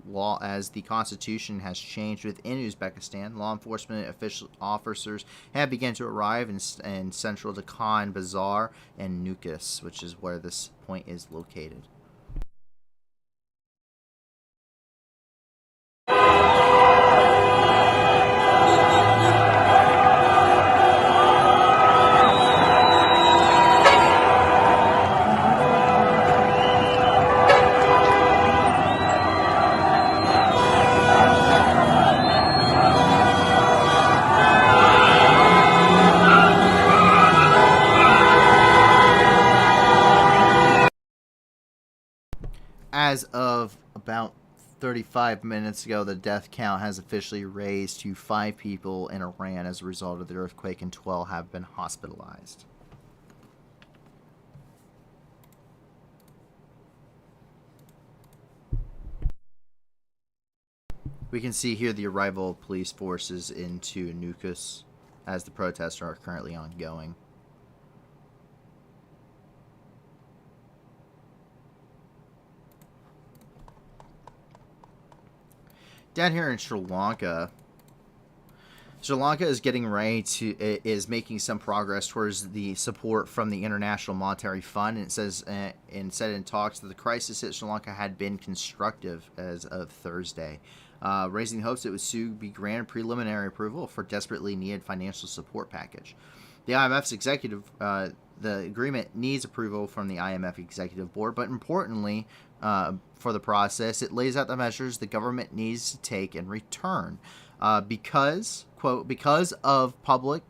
constitution has changed within Uzbekistan. Law enforcement officers have begun to arrive in central Deccan Bazaar and Nukus, which is where this point is located. As of about 35 minutes ago, the death count has officially raised to 5 people in Iran as a result of the earthquake, and 12 have been hospitalized. We can see here the arrival of police forces into Nukus as the protests are currently ongoing. Down here in Sri Lanka is getting ready is making some progress towards the support from the International Monetary Fund. And it says, and said in talks that the crisis at Sri Lanka had been constructive as of Thursday, raising hopes it would soon be granted preliminary approval for desperately needed financial support package. The IMF's executive, the agreement needs approval from the IMF Executive Board, but importantly, for the process, it lays out the measures the government needs to take in return. Because, quote, because public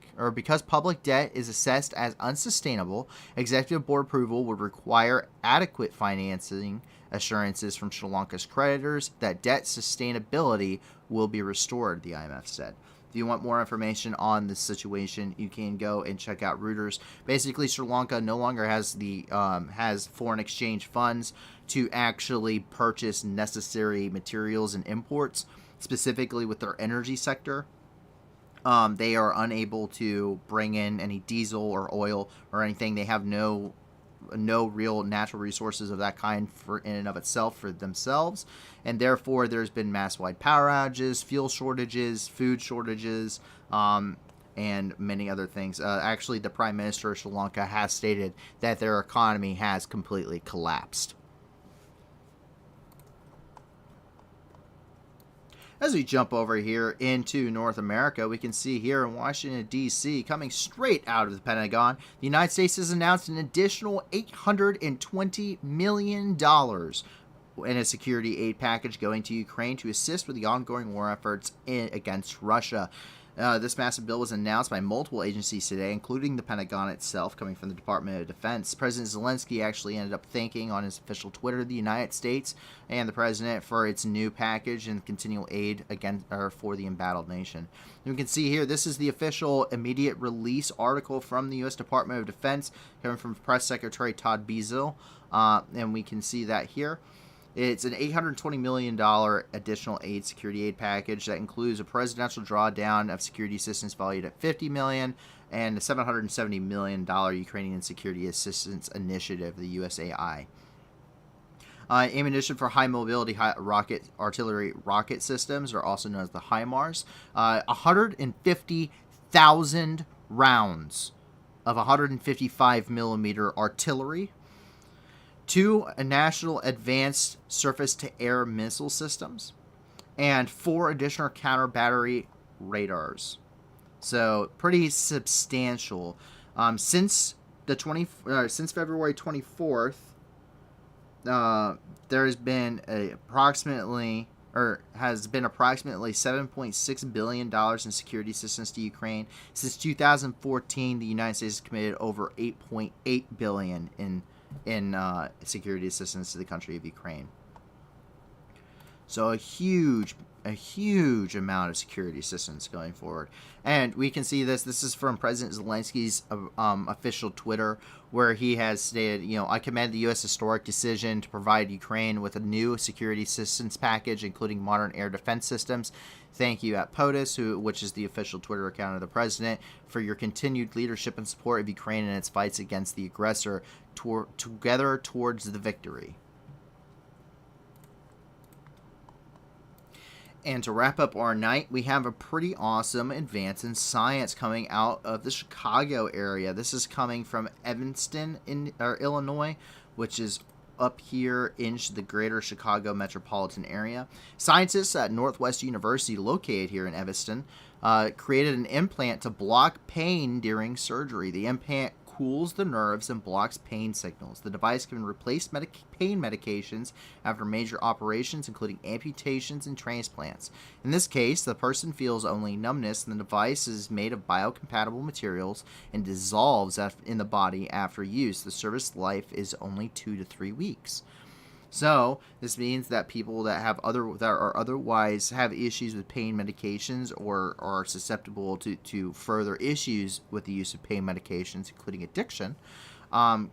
debt is assessed as unsustainable, Executive Board approval would require adequate financing assurances from Sri Lanka's creditors that debt sustainability will be restored, the IMF said. If you want more information on this situation, you can go and check out Reuters. Basically, Sri Lanka no longer has has foreign exchange funds to actually purchase necessary materials and imports, specifically with their energy sector. They are unable to bring in any diesel or oil or anything. They have no real natural resources of that kind for in and of itself for themselves, and therefore there's been mass-wide power outages, fuel shortages, food shortages, and many other things. Actually, the Prime Minister of Sri Lanka has stated that their economy has completely collapsed. As we jump over here into North America, we can see here in Washington, D.C., coming straight out of the Pentagon, the United States has announced an additional $820 million in a security aid package going to Ukraine to assist with the ongoing war efforts against Russia. This massive bill was announced by multiple agencies today, including the Pentagon itself, coming from the Department of Defense. President Zelensky actually ended up thanking on his official Twitter the United States and the President for its new package and continual aid for the embattled nation. And we can see here, this is the official immediate release article from the U.S. Department of Defense, coming from Press Secretary Todd Beazle, and we can see that here. It's an $820 million additional security aid package that includes a presidential drawdown of security assistance valued at $50 million and a $770 million Ukrainian Security Assistance Initiative, the USAI. Ammunition for high-mobility artillery rocket systems, are also known as the HIMARS. 150,000 rounds of 155-millimeter artillery. 2 National Advanced Surface-to-Air Missile Systems, and 4 additional counter-battery radars. So pretty substantial. Since February 24th, there has been approximately $7.6 billion in security assistance to Ukraine. Since 2014, the United States has committed over $8.8 billion in security assistance to the country of Ukraine. So a huge amount of security assistance going forward. And we can see this. This is from President Zelensky's official Twitter, where he has stated, I commend the U.S. historic decision to provide Ukraine with a new security assistance package, including modern air defense systems. Thank you at POTUS, which is the official Twitter account of the president, for your continued leadership and support of Ukraine in its fights against the aggressor, together towards the victory. And to wrap up our night, we have a pretty awesome advance in science coming out of the Chicago area. This is coming from Evanston, Illinois, which is up here in the greater Chicago metropolitan area. Scientists at Northwest University, located here in Evanston, created an implant to block pain during surgery. The implant cools the nerves and blocks pain signals. The device can replace pain medications after major operations, including amputations and transplants. In this case, the person feels only numbness, and the device is made of biocompatible materials and dissolves in the body after use. The service life is only 2 to 3 weeks. So this means that people that are otherwise have issues with pain medications or are susceptible to further issues with the use of pain medications, including addiction,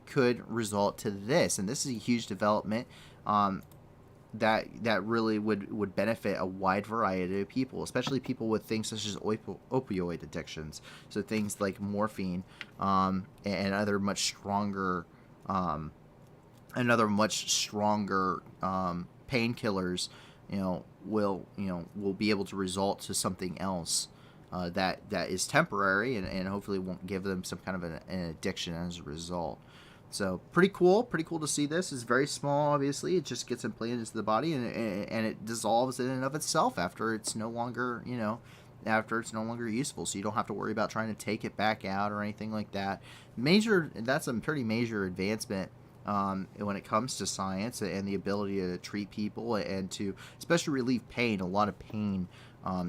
could result to this. And this is a huge development that really would benefit a wide variety of people, especially people with things such as opioid addictions. So things like morphine and other much stronger painkillers, will be able to result to something else that is temporary and hopefully won't give them some kind of an addiction as a result. So pretty cool to see this. It's very small, obviously. It just gets implanted into the body and it dissolves in and of itself after it's no longer useful, so you don't have to worry about trying to take it back out or anything like that. That's a pretty major advancement when it comes to science and the ability to treat people and to especially relieve pain. A lot of pain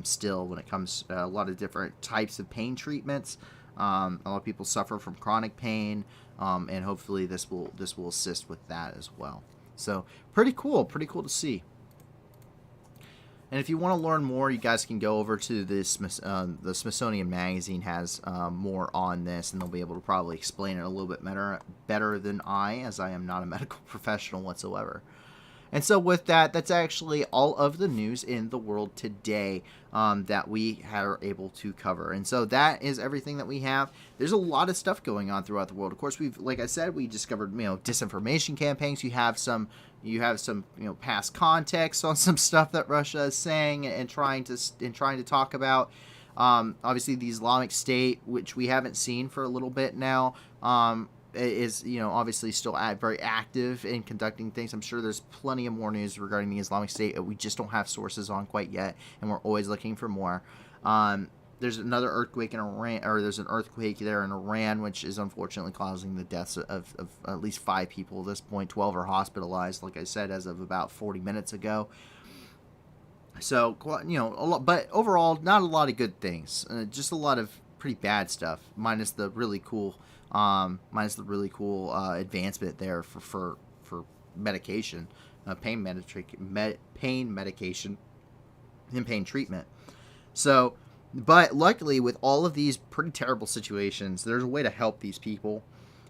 still when it comes to a lot of different types of pain treatments. A lot of people suffer from chronic pain, and hopefully this will assist with that as well. So pretty cool to see. And if you want to learn more, you guys can go over to the Smithsonian Magazine has more on this, and they'll be able to probably explain it a little bit better than I, as I am not a medical professional whatsoever. And so with that, that's actually all of the news in the world today that we are able to cover. And so that is everything that we have. There's a lot of stuff going on throughout the world. Of course, like I said, we discovered, disinformation campaigns. You have some past context on some stuff that Russia is saying and trying to talk about. Obviously, the Islamic State, which we haven't seen for a little bit now, is obviously still very active in conducting things. I'm sure there's plenty of more news regarding the Islamic State that we just don't have sources on quite yet, and we're always looking for more. There's another earthquake in Iran, or there's an earthquake there in Iran, which is unfortunately causing the deaths of at least 5 people at this point. 12 are hospitalized, like I said, as of about 40 minutes ago. So, a lot, but overall, not a lot of good things. Just a lot of pretty bad stuff, minus the really cool advancement there for medication, pain medication, and pain treatment. So, but luckily, with all of these pretty terrible situations, there's a way to help these people.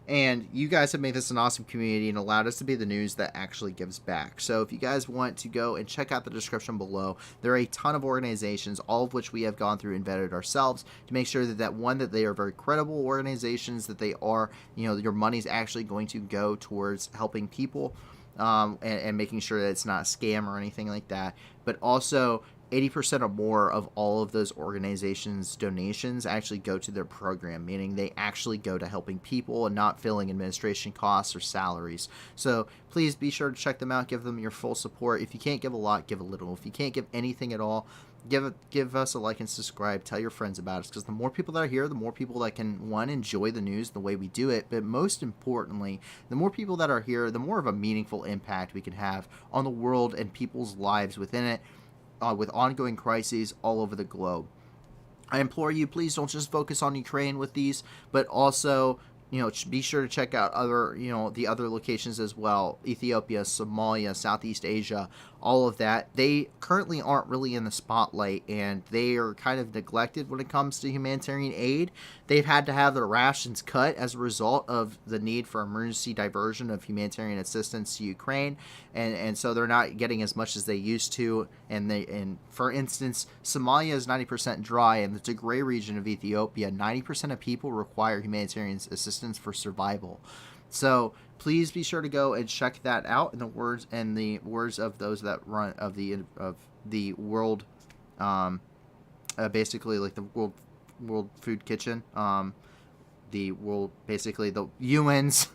And you guys have made this an awesome community and allowed us to be the news that actually gives back. So if you guys want to go and check out the description below, there are a ton of organizations, all of which we have gone through and vetted ourselves to make sure that they are very credible organizations, that they are, your money's actually going to go towards helping people and making sure that it's not a scam or anything like that. But also, 80% or more of all of those organizations' donations actually go to their program, meaning they actually go to helping people and not filling administration costs or salaries. So please be sure to check them out, give them your full support. If you can't give a lot, give a little. If you can't give anything at all, give us a like and subscribe. Tell your friends about us, because the more people that are here, the more people that can, one, enjoy the news the way we do it, but most importantly, the more people that are here, the more of a meaningful impact we can have on the world and people's lives within it. With ongoing crises all over the globe. I implore you, please don't just focus on Ukraine with these, but also be sure to check out other, the other locations as well. Ethiopia, Somalia, Southeast Asia, all of that. They currently aren't really in the spotlight, and they are kind of neglected when it comes to humanitarian aid. They've had to have their rations cut as a result of the need for emergency diversion of humanitarian assistance to Ukraine, and so they're not getting as much as they used to. And for instance, Somalia is 90% dry, and the Tigray region of Ethiopia, 90% of people require humanitarian assistance for survival. So please be sure to go and check that out. In the words of those that run of the world, basically like the World Food Kitchen, the world, basically the UN's,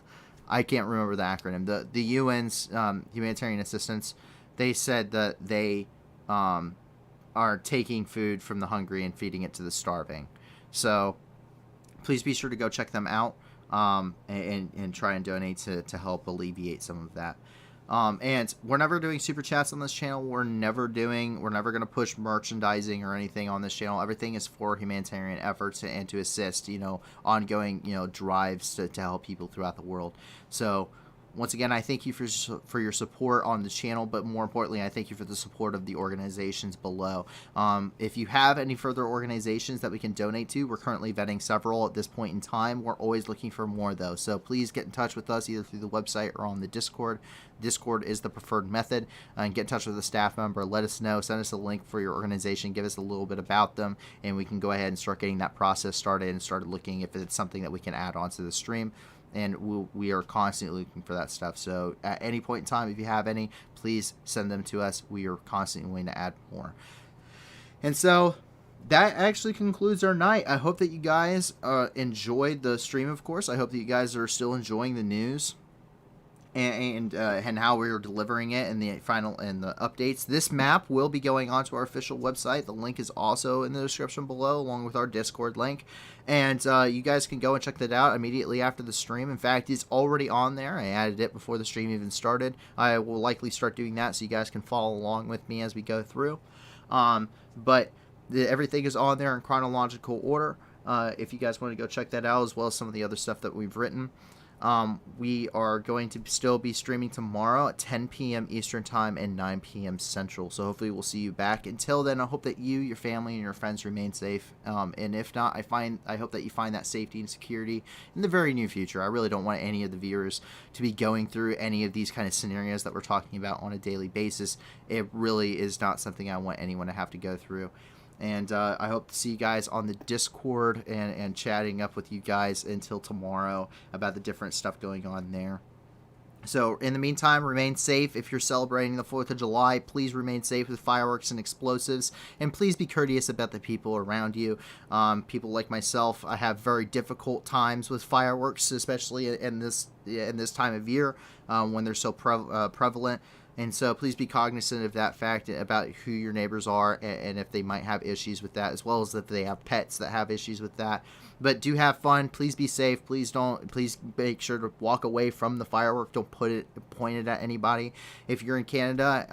I can't remember the acronym, the UN's humanitarian assistance. They said that they are taking food from the hungry and feeding it to the starving. So please be sure to go check them out, and try and donate to help alleviate some of that. And we're never doing super chats on this channel. We're never going to push merchandising or anything on this channel. Everything is for humanitarian efforts and to assist, ongoing, drives to help people throughout the world. So once again, I thank you for your support on the channel, but more importantly, I thank you for the support of the organizations below. If you have any further organizations that we can donate to, we're currently vetting several at this point in time. We're always looking for more, though. So please get in touch with us either through the website or on the Discord. Discord is the preferred method. And get in touch with a staff member. Let us know. Send us a link for your organization. Give us a little bit about them, and we can go ahead and start getting that process started and start looking if it's something that we can add onto the stream. And we are constantly looking for that stuff. So at any point in time, if you have any, please send them to us. We are constantly willing to add more. And so that actually concludes our night. I hope that you guys enjoyed the stream, of course. I hope that you guys are still enjoying the news and how we are delivering it and the updates. This map will be going onto our official website. The link is also in the description below, along with our Discord link. And you guys can go and check that out immediately after the stream. In fact, it's already on there. I added it before the stream even started. I will likely start doing that so you guys can follow along with me as we go through. Everything is on there in chronological order. If you guys want to go check that out, as well as some of the other stuff that we've written. We are going to still be streaming tomorrow at 10 p.m. Eastern Time and 9 p.m. Central. So hopefully we'll see you back. Until then, I hope that you, your family, and your friends remain safe. And if not, I hope that you find that safety and security in the very near future. I really don't want any of the viewers to be going through any of these kind of scenarios that we're talking about on a daily basis. It really is not something I want anyone to have to go through. And I hope to see you guys on the Discord and chatting up with you guys until tomorrow about the different stuff going on there. So in the meantime, remain safe. If you're celebrating the 4th of July, please remain safe with fireworks and explosives. And please be courteous about the people around you. People like myself, I have very difficult times with fireworks, especially in this time of year when they're so prevalent. And so please be cognizant of that fact about who your neighbors are and if they might have issues with that, as well as if they have pets that have issues with that. But do have fun. Please be safe. Please make sure to walk away from the firework. Don't point it at anybody. If you're in Canada,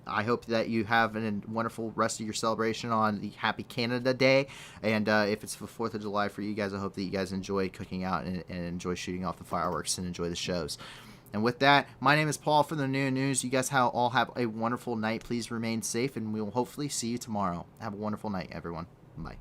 I hope that you have a wonderful rest of your celebration on the Happy Canada Day. And if it's the 4th of July for you guys, I hope that you guys enjoy cooking out and enjoy shooting off the fireworks and enjoy the shows. And with that, my name is Paul for the New News. You guys all have a wonderful night. Please remain safe, and we will hopefully see you tomorrow. Have a wonderful night, everyone. Bye.